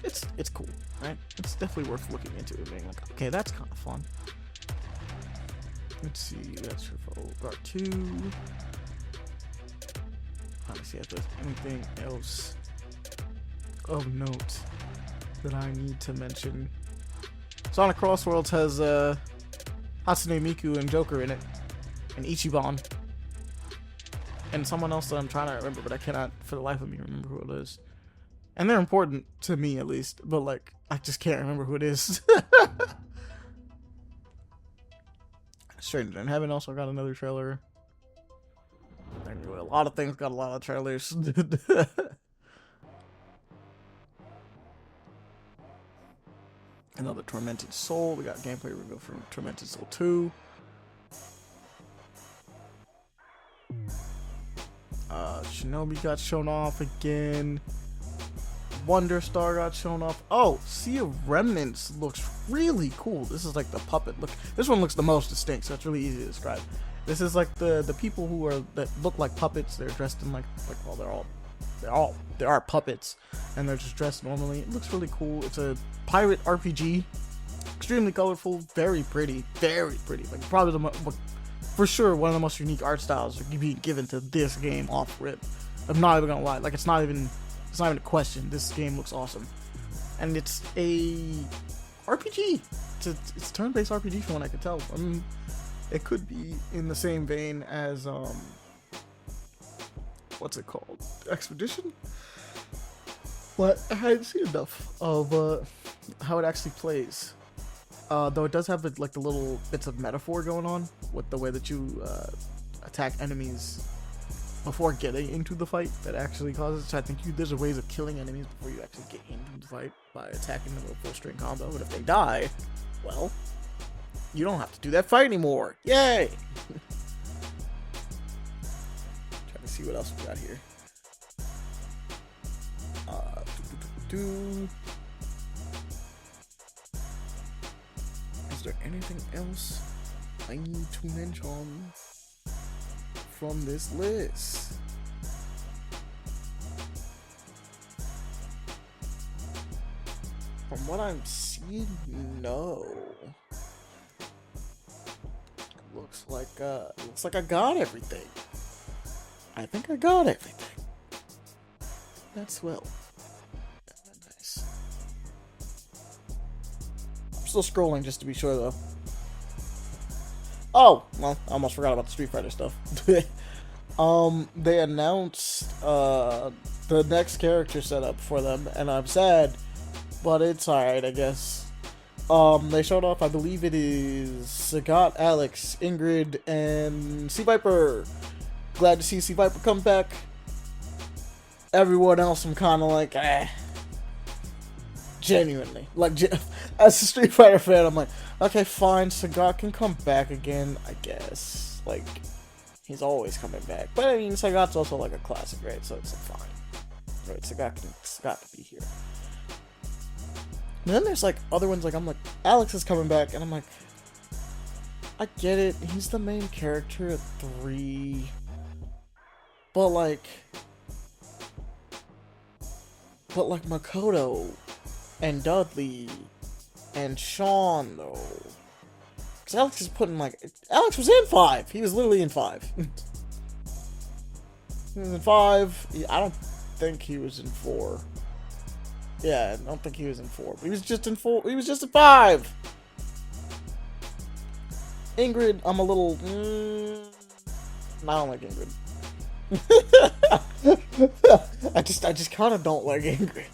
it's cool, right? It's definitely worth looking into and being like, okay, that's kind of fun. Let's see, that's for Guard 2. Trying to see if there's anything else of note that I need to mention. Sonic Crossworlds has Hatsune Miku and Joker in it, and Ichiban, and someone else that I'm trying to remember, but I cannot for the life of me remember who it is. And they're important to me, at least, but like I just can't remember who it is. Stranger Than Heaven also got another trailer. Anyway, a lot of things got a lot of trailers. Another Tormented Soul. We got gameplay reveal from Tormented Soul 2. Shinobi got shown off again. Wonder Star got shown off. Oh, Sea of Remnants looks really cool. This is like the puppet look. This one looks the most distinct, so it's really easy to describe. This is like the people that look like puppets. They're dressed in like well, they are puppets, and they're just dressed normally. It looks really cool. It's a pirate RPG, extremely colorful, very pretty, very pretty. Like probably for sure one of the most unique art styles being given to this game off rip. I'm not even gonna lie. Like it's not even a question. This game looks awesome, and it's a RPG. It's turn-based RPG from what I could tell. I mean, it could be in the same vein as what's it called? Expedition? But I hadn't seen enough of how it actually plays. Though it does have the little bits of metaphor going on with the way that you attack enemies before getting into the fight that actually causes. So I think there's ways of killing enemies before you actually get into the fight by attacking them with a full string combo. But if they die, well, you don't have to do that fight anymore. Yay! Trying to see what else we got here. Is there anything else I need to mention from this list? From what I'm seeing, no. Looks like I got everything. I think I got everything. That's swell. Nice. I'm still scrolling just to be sure though. Oh, well, I almost forgot about the Street Fighter stuff. They announced the next character setup for them, and I'm sad, but it's alright, I guess. They showed off, I believe it is Sagat, Alex, Ingrid, and Sea Viper. Glad to see Sea Viper come back. Everyone else, I'm kind of like, genuinely. Like, as a Street Fighter fan, I'm like, okay, fine, Sagat can come back again, I guess. Like, he's always coming back. But, I mean, Sagat's also, like, a classic, right? So it's like, fine. Right, Sagat can be here. And then there's, like, other ones, like, I'm like, Alex is coming back, and I'm like, I get it. He's the main character at 3. But like Makoto and Dudley and Sean though. Cause Alex is putting Alex was in 5. He was literally in 5. He was in 5. I don't think he was in 4. Yeah, I don't think he was in 4. But he was just in 4. He was just in 5. Ingrid, I'm a little. I don't like Ingrid. I just kind of don't like Ingrid.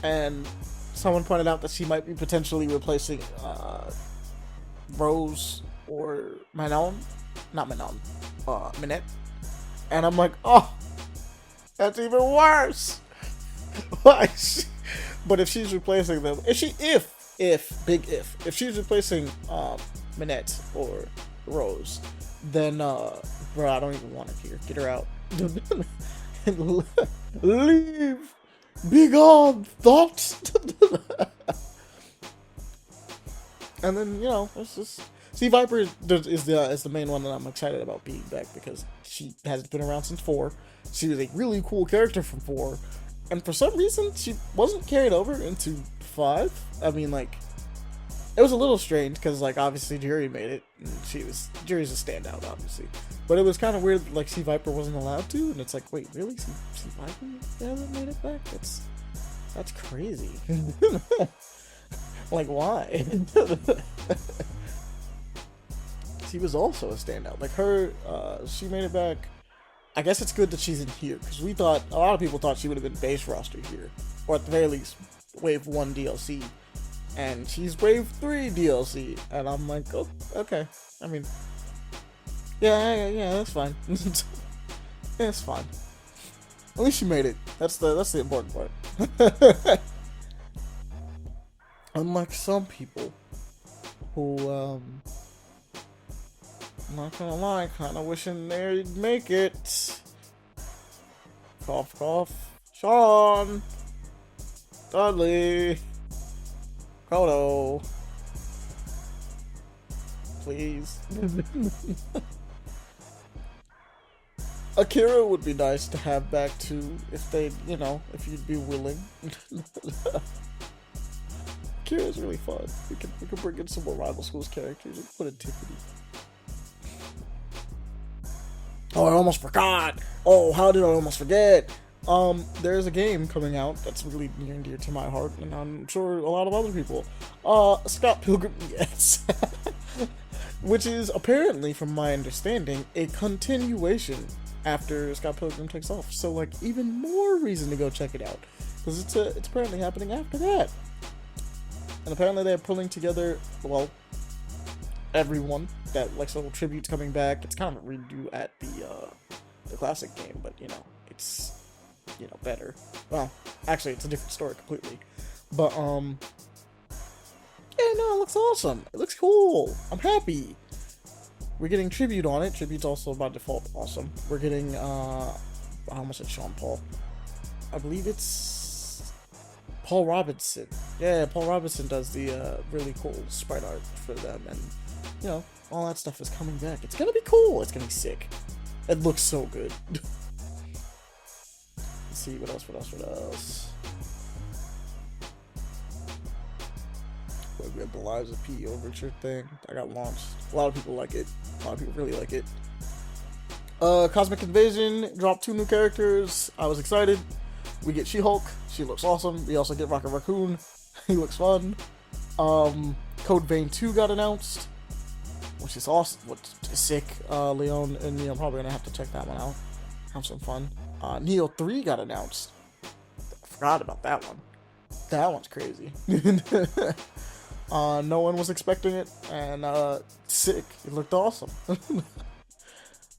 And someone pointed out that she might be potentially replacing Rose or Manon, not Manon, Minette. And I'm like, oh, that's even worse. But if she's replacing them, if she's replacing Minette or Rose, then bro, I don't even want her here. Get her out. Leave. Be gone, thoughts. And then it's just Viper is the main one that I'm excited about being back because she hasn't been around since 4. She was a really cool character from 4, and for some reason she wasn't carried over into 5. I mean, it was a little strange because obviously Jury made it, and Jury's a standout obviously, but it was kind of weird C Viper wasn't allowed to, and it's wait, really, C Viper hasn't made it back? That's crazy. Why? She was also a standout. Her, she made it back. I guess it's good that she's in here because a lot of people thought she would have been base roster here, or at the very least Wave 1 DLC. And she's Wave 3 DLC, and I'm like, oh, okay. I mean, yeah, that's fine. Yeah, it's fine. At least she made it. That's the important part. Unlike some people who, I'm not gonna lie, kind of wishing they'd make it. Cough, cough. Sean, Dudley. Kodo. Please. Akira would be nice to have back too, if they, if you'd be willing. Akira's really fun. We can bring in some more rival schools characters and put in Tiffany. Oh, I almost forgot. Oh, how did I almost forget? There's a game coming out that's really near and dear to my heart, and I'm sure a lot of other people. Scott Pilgrim, yes. Which is apparently, from my understanding, a continuation after Scott Pilgrim takes off. So, even more reason to go check it out. Because it's apparently happening after that. And apparently they're pulling together, everyone. That, little tributes coming back. It's kind of a redo at the classic game, but, it's... better. Well, actually, it's a different story completely. But, yeah, no, it looks awesome. It looks cool. I'm happy. We're getting Tribute on it. Tribute's also by default awesome. We're getting, I almost said Sean Paul. I believe it's Paul Robinson. Yeah, Paul Robinson does the, really cool sprite art for them, and, all that stuff is coming back. It's gonna be cool. It's gonna be sick. It looks so good. See what else. We have the Lives of P Overture thing. I got launched. A lot of people like it. A lot of people really like it. Cosmic Invasion dropped 2 new characters. I was excited. We get She-Hulk. She looks awesome. We also get Rocket Raccoon. He looks fun. Code Vein 2 got announced, which is awesome. Which is sick. Leon and me, I'm probably gonna have to check that one out. Have some fun. Neo 3 got announced. I forgot about that one. That one's crazy. No one was expecting it, and sick. It looked awesome.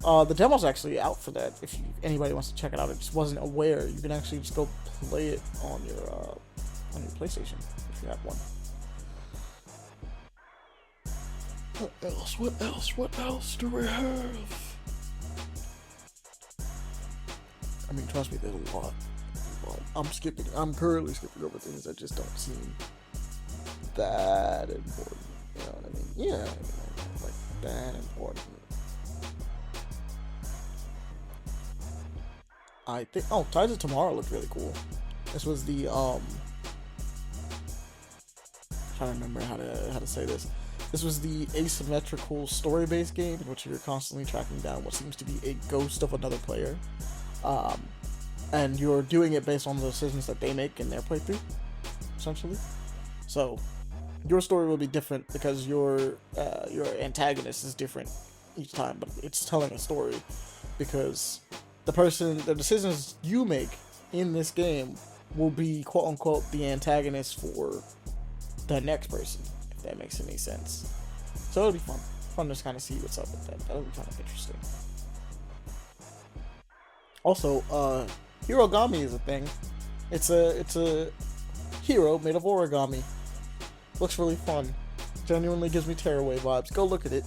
The demo's actually out for that. If anybody wants to check it out, it just wasn't aware. You can actually just go play it on your PlayStation if you have one. What else do we have? I mean, trust me, there's a lot. I'm currently skipping over things that just don't seem that important. You know what I mean? Yeah, like that important. I think. Oh, Tides of Tomorrow looked really cool. This was the trying to remember how to say this. This was the asymmetrical story-based game in which you're constantly tracking down what seems to be a ghost of another player, and you're doing it based on the decisions that they make in their playthrough, essentially. So your story will be different because your antagonist is different each time, but it's telling a story because the decisions you make in this game will be quote unquote the antagonist for the next person, if that makes any sense. So it'll be fun to just kind of see what's up with that. That'll be kind of interesting. Also, Hirogami is a thing. It's a hero made of origami. Looks really fun. Genuinely gives me Tearaway vibes. Go look at it.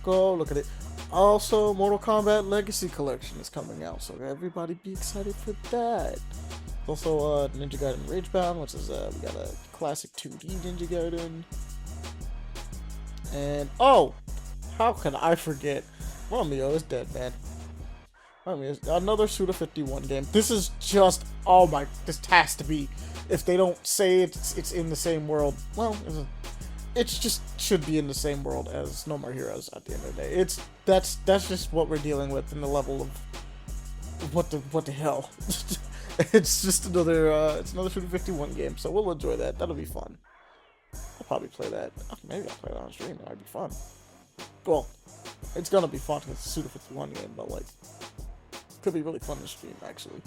Go look at it. Also, Mortal Kombat Legacy Collection is coming out, so everybody be excited for that. Also, Ninja Gaiden Ragebound, which is, we got a classic 2D Ninja Gaiden. And, oh! How can I forget? Romeo is dead, man. Romeo is another Suda51 game. This is just, oh my, this has to be. If they don't say it's in the same world, well, it's just should be in the same world as No More Heroes at the end of the day. That's just what we're dealing with in the level of what the hell. It's just another Suda 51 game, so we'll enjoy that. That'll be fun. I'll probably play that. Maybe I'll play that on stream. That'd be fun. Well, it's gonna be fun because it's a Suda 51 game, but like, it could be really fun to stream actually.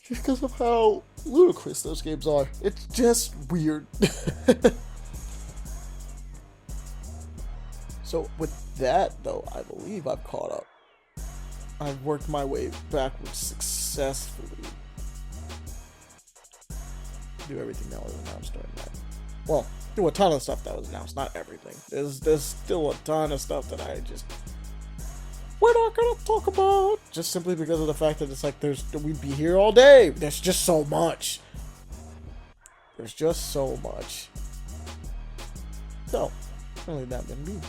Just because of how ludicrous those games are. It's just weird. So with that though, I believe I've caught up. I've worked my way backwards successfully. Do everything that was announced during that. Well, do a ton of stuff that was announced, not everything. There's still a ton of stuff that we're not gonna talk about, just simply because of the fact that it's like we'd be here all day. There's just so much. There's just so much. So, only that been me.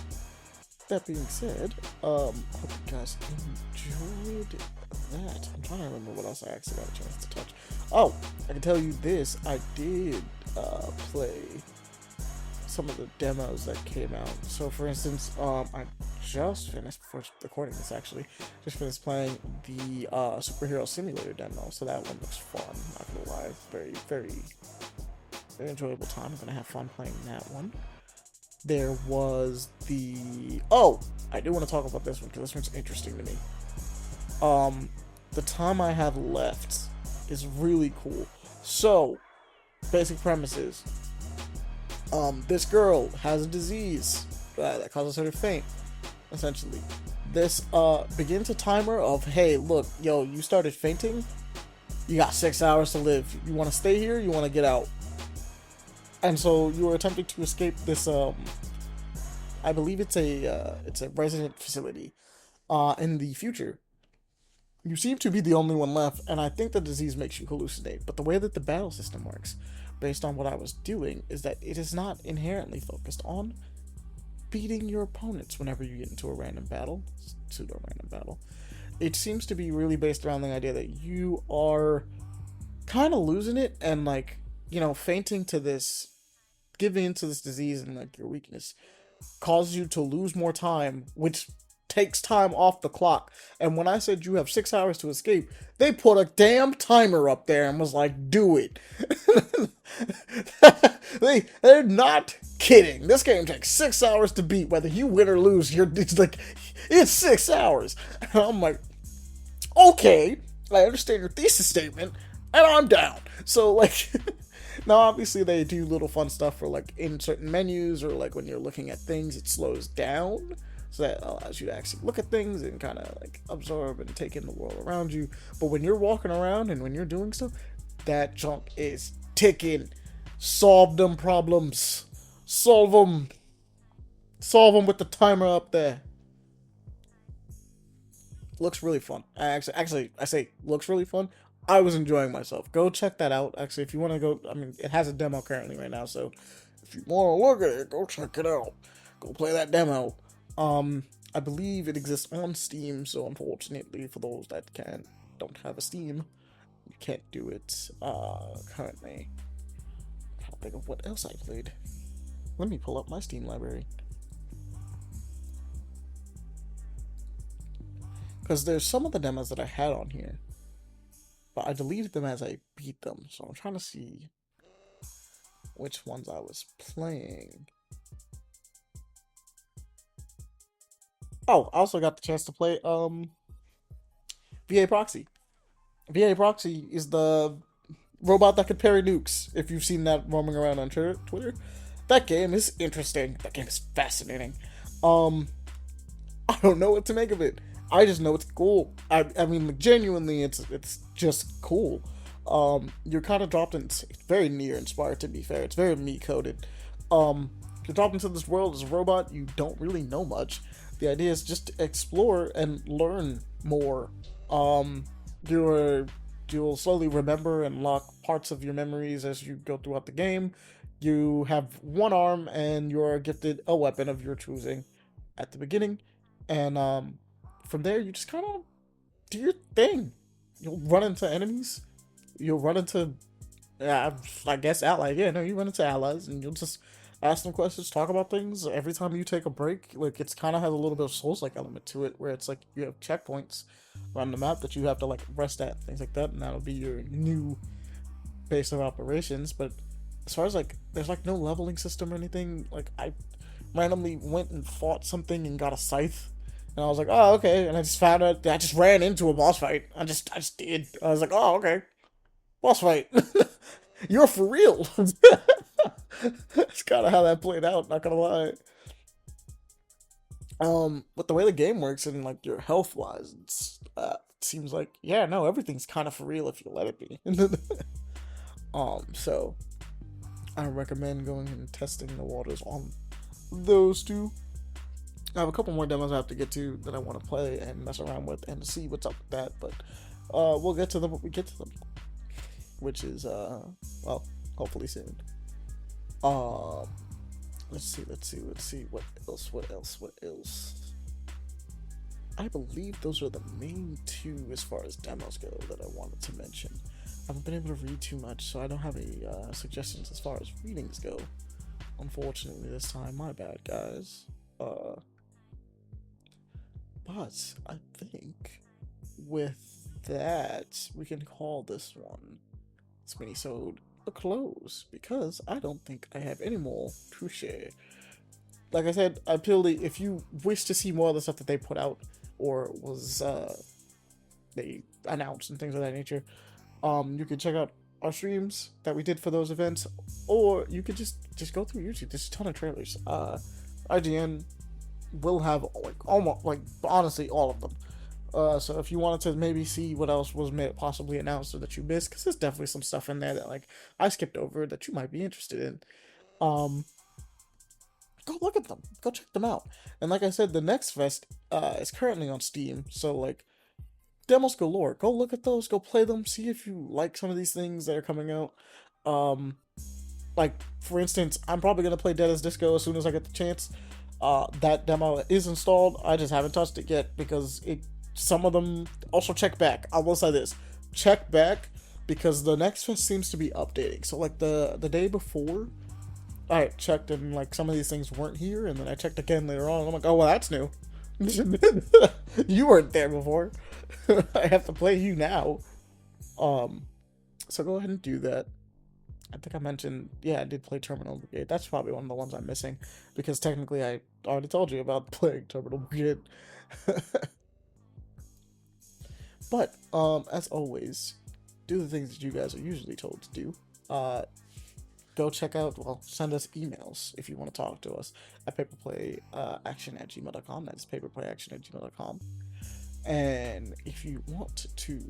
That being said, hope you guys enjoyed that. I'm trying to remember what else I actually got a chance to touch. Oh, I can tell you this. I did play some of the demos that came out. So, for instance, I just finished, before recording this actually, just finished playing the Superhero Simulator demo. So that one looks fun, not gonna lie. Very, very, very enjoyable time. I'm gonna have fun playing that one. There was I do want to talk about this one because this one's interesting to me. The time I have left is really cool. So, basic premise is, this girl has a disease that causes her to faint, essentially. This begins a timer of, hey, look, yo, you started fainting, you got 6 hours to live. You want to stay here, you want to get out. And so you are attempting to escape this, I believe it's a resident facility, in the future. You seem to be the only one left, and I think the disease makes you hallucinate. But the way that the battle system works, based on what I was doing, is that it is not inherently focused on beating your opponents whenever you get into a random battle, pseudo-random battle. It seems to be really based around the idea that you are kind of losing it, and like, you know, fainting to this, giving into this disease and like your weakness causes you to lose more time, which takes time off the clock. And when I said you have 6 hours to escape, they put a damn timer up there and was like, do it. They're not kidding. This game takes 6 hours to beat, whether you win or lose. It's 6 hours. And I'm like, okay, I understand your thesis statement, and I'm down. So like, now obviously they do little fun stuff for like in certain menus, or like when you're looking at things, it slows down. So that allows you to actually look at things and kind of like absorb and take in the world around you. But when you're walking around and when you're doing stuff, that junk is ticking. Solve them problems. Solve them. Solve them with the timer up there. Looks really fun. I say looks really fun. I was enjoying myself. Go check that out. Actually, if you want to go, I mean, it has a demo currently right now, so if you want to look at it, go check it out. Go play that demo. Um, I believe it exists on Steam, so unfortunately, for those that don't have a Steam, you can't do it currently. I can't think of what else I played. Let me pull up my Steam library. Because there's some of the demos that I had on here, but I deleted them as I beat them, so I'm trying to see which ones I was playing. Oh, I also got the chance to play VA Proxy. VA Proxy is the robot that could parry nukes. If you've seen that roaming around on Twitter, that game is interesting. That game is fascinating. I don't know what to make of it. I just know it's cool. I mean, genuinely, it's just cool. You're kind of dropped in. It's very near inspired, to be fair. It's very me coded. You're dropped into this world as a robot. You don't really know much. The idea is just to explore and learn more. You'll slowly remember and lock parts of your memories as you go throughout the game. You have one arm and you're gifted a weapon of your choosing at the beginning, and from there you just kind of do your thing. You'll run into enemies. You'll run into, I guess, allies. Yeah, no, you run into allies and you'll just ask them questions, talk about things. Every time you take a break, like, it's kind of has a little bit of Souls-like element to it, where it's like you have checkpoints around the map that you have to like rest at, things like that, and that'll be your new base of operations. But as far as like, there's like no leveling system or anything. Like, I randomly went and fought something and got a scythe, and I was like, oh, okay, and I just found out I just ran into a boss fight. I just did. I was like, oh, okay, boss fight. You're for real. That's kind of how that played out, not gonna lie. But the way the game works and like your health wise, it seems like, yeah, no, everything's kind of for real if you let it be. So I recommend going and testing the waters on those two. I have a couple more demos I have to get to that I want to play and mess around with and see what's up with that, but we'll get to them when we get to them, which is well, hopefully soon. Let's see, what else? I believe those are the main two as far as demos go that I wanted to mention. I haven't been able to read too much, so I don't have any suggestions as far as readings go. Unfortunately this time, my bad, guys. But I think with that, we can call this minisode a close, because I don't think I have any more to share. Like I said, if you wish to see more of the stuff that they put out or was they announced and things of that nature, you can check out our streams that we did for those events, or you could just go through YouTube. There's a ton of trailers. IGN will have honestly all of them. So if you wanted to maybe see what else was possibly announced or that you missed, because there's definitely some stuff in there that like I skipped over that you might be interested in, go look at them, go check them out. And like I said, the next fest is currently on Steam, so like, demos galore. Go look at those, go play them, see if you like some of these things that are coming out. Like, for instance, I'm probably gonna play Dead as Disco as soon as I get the chance. That demo is installed. I just haven't touched it yet because some of them. Also, check back. I will say this: check back, because the next fest seems to be updating. So like the day before, I checked and like some of these things weren't here, and then I checked again later on. And I'm like, oh well, that's new. You weren't there before. I have to play you now. So go ahead and do that. I think I mentioned, yeah, I did play Terminal Brigade. That's probably one of the ones I'm missing, because technically I already told you about playing Terminal Brigade. But, as always, do the things that you guys are usually told to do. Go check out, send us emails if you want to talk to us at paperplayaction@gmail.com. That's paperplayaction@gmail.com. And if you want to,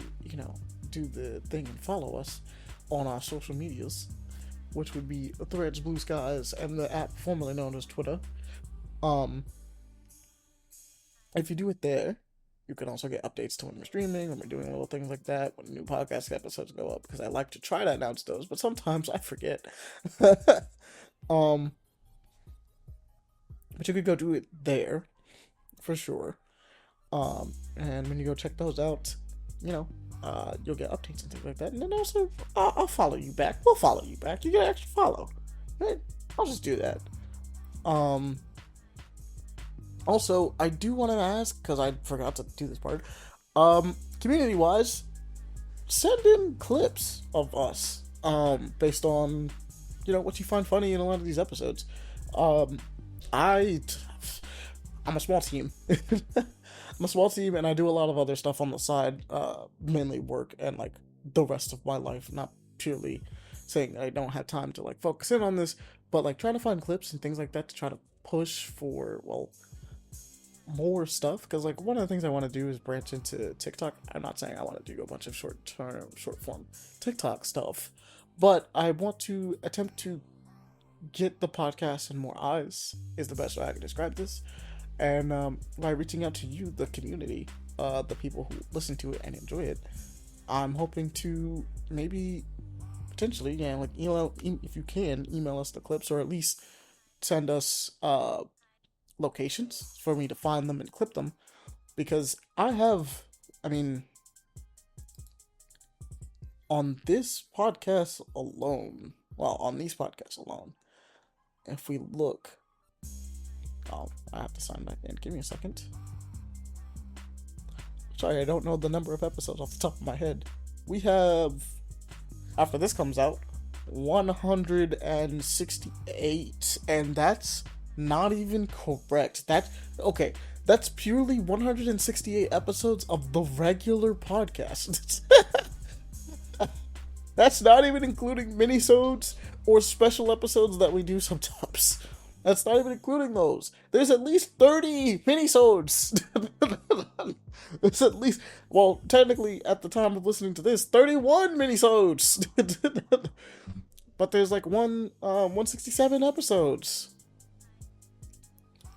do the thing and follow us on our social medias, which would be Threads, Bluesky, and the app formerly known as Twitter. If you do it there, You can also get updates to when we're streaming, when we're doing little things like that, when new podcast episodes go up, because I like to try to announce those, but sometimes I forget. um, but you could go do it there, for sure. And when you go check those out, you'll get updates and things like that. And then also, I'll follow you back. We'll follow you back. You get an extra follow. Right? I'll just do that. Also, I do want to ask, because I forgot to do this part, community-wise, send in clips of us, based on, what you find funny in a lot of these episodes. I'm a small team. I'm a small team, and I do a lot of other stuff on the side, mainly work and, the rest of my life, not purely saying I don't have time to, focus in on this, but, trying to find clips and things like that to try to push for, more stuff, because one of the things I want to do is branch into TikTok. I'm not saying I want to do a bunch of short form TikTok stuff, but I want to attempt to get the podcast in more eyes, is the best way I can describe this. And by reaching out to you, the community, the people who listen to it and enjoy it, I'm hoping to maybe potentially, email, if you can, email us the clips, or at least send us locations for me to find them and clip them, because on this podcast alone, on these podcasts alone, if we look, I have to sign back in, give me a second. Sorry, I don't know the number of episodes off the top of my head. We have, after this comes out, 168, and that's not even correct. That's purely 168 episodes of the regular podcast. That's not even including minisodes or special episodes that we do sometimes. That's not even including those. There's at least 30 minisodes. There's at least, technically at the time of listening to this, 31 minisodes. But there's 167 episodes.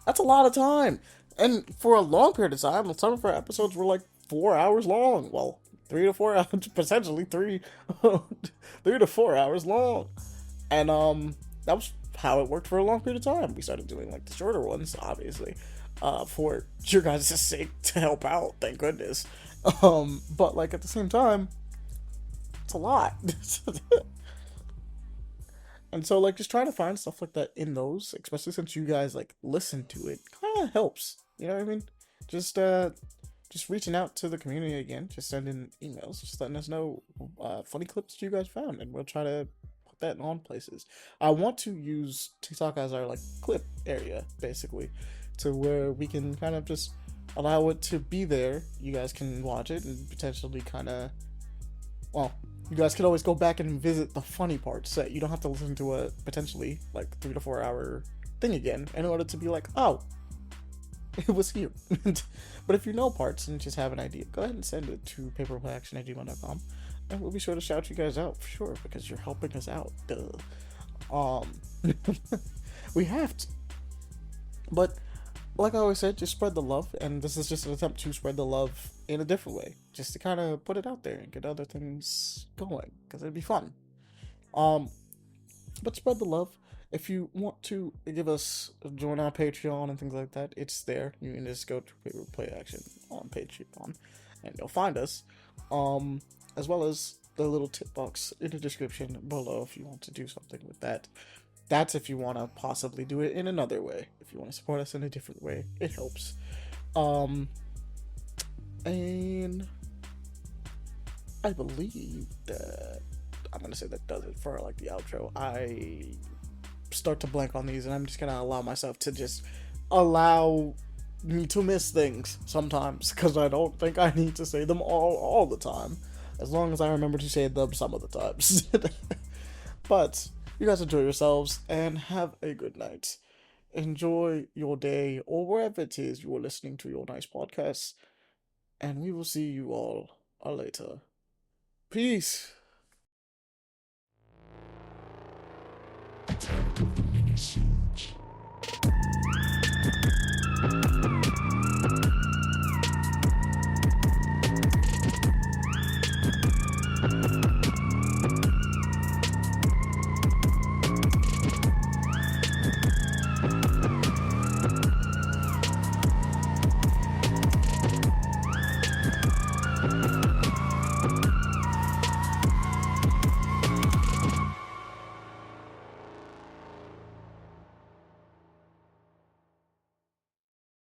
That's a lot of time. And for a long period of time, some of our episodes were 4 hours long. 3 to 4 hours, potentially 3 to 4 hours long. And that was how it worked for a long period of time. We started doing the shorter ones, obviously, for your guys' sake, to help out, thank goodness. But at the same time, it's a lot. And so just trying to find stuff like that in those, especially since you guys listen to it, kind of helps. You know what I mean? Just reaching out to the community again, just sending emails, just letting us know funny clips that you guys found, and we'll try to put that on places. I want to use TikTok as our clip area, basically, to where we can kind of just allow it to be there. You guys can watch it and potentially you guys can always go back and visit the funny parts, that you don't have to listen to a potentially 3 to 4 hour thing again in order to be oh, it was here. But if you know parts and just have an idea, go ahead and send it to paperplayaction@gmail.com, and we'll be sure to shout you guys out for sure, because you're helping us out. Duh. We have to. But like I always said, just spread the love, and this is just an attempt to spread the love in a different way, just to kind of put it out there and get other things going, because it'd be fun. But spread the love. If you want to join our Patreon and things like that, it's there. You can just go to Paper Play Action on Patreon, and you'll find us. As well as the little tip box in the description below if you want to do something with that. That's if you want to possibly do it in another way. If you want to support us in a different way, it helps. And I believe that I'm gonna say that does it for the outro. I start to blank on these, and I'm just gonna allow myself to just allow me to miss things sometimes, because I don't think I need to say them all the time, as long as I remember to say them some of the times. But you guys enjoy yourselves and have a good night. Enjoy your day, or wherever it is you are listening to your nice podcast, and we will see you all later. Peace. Minisodes.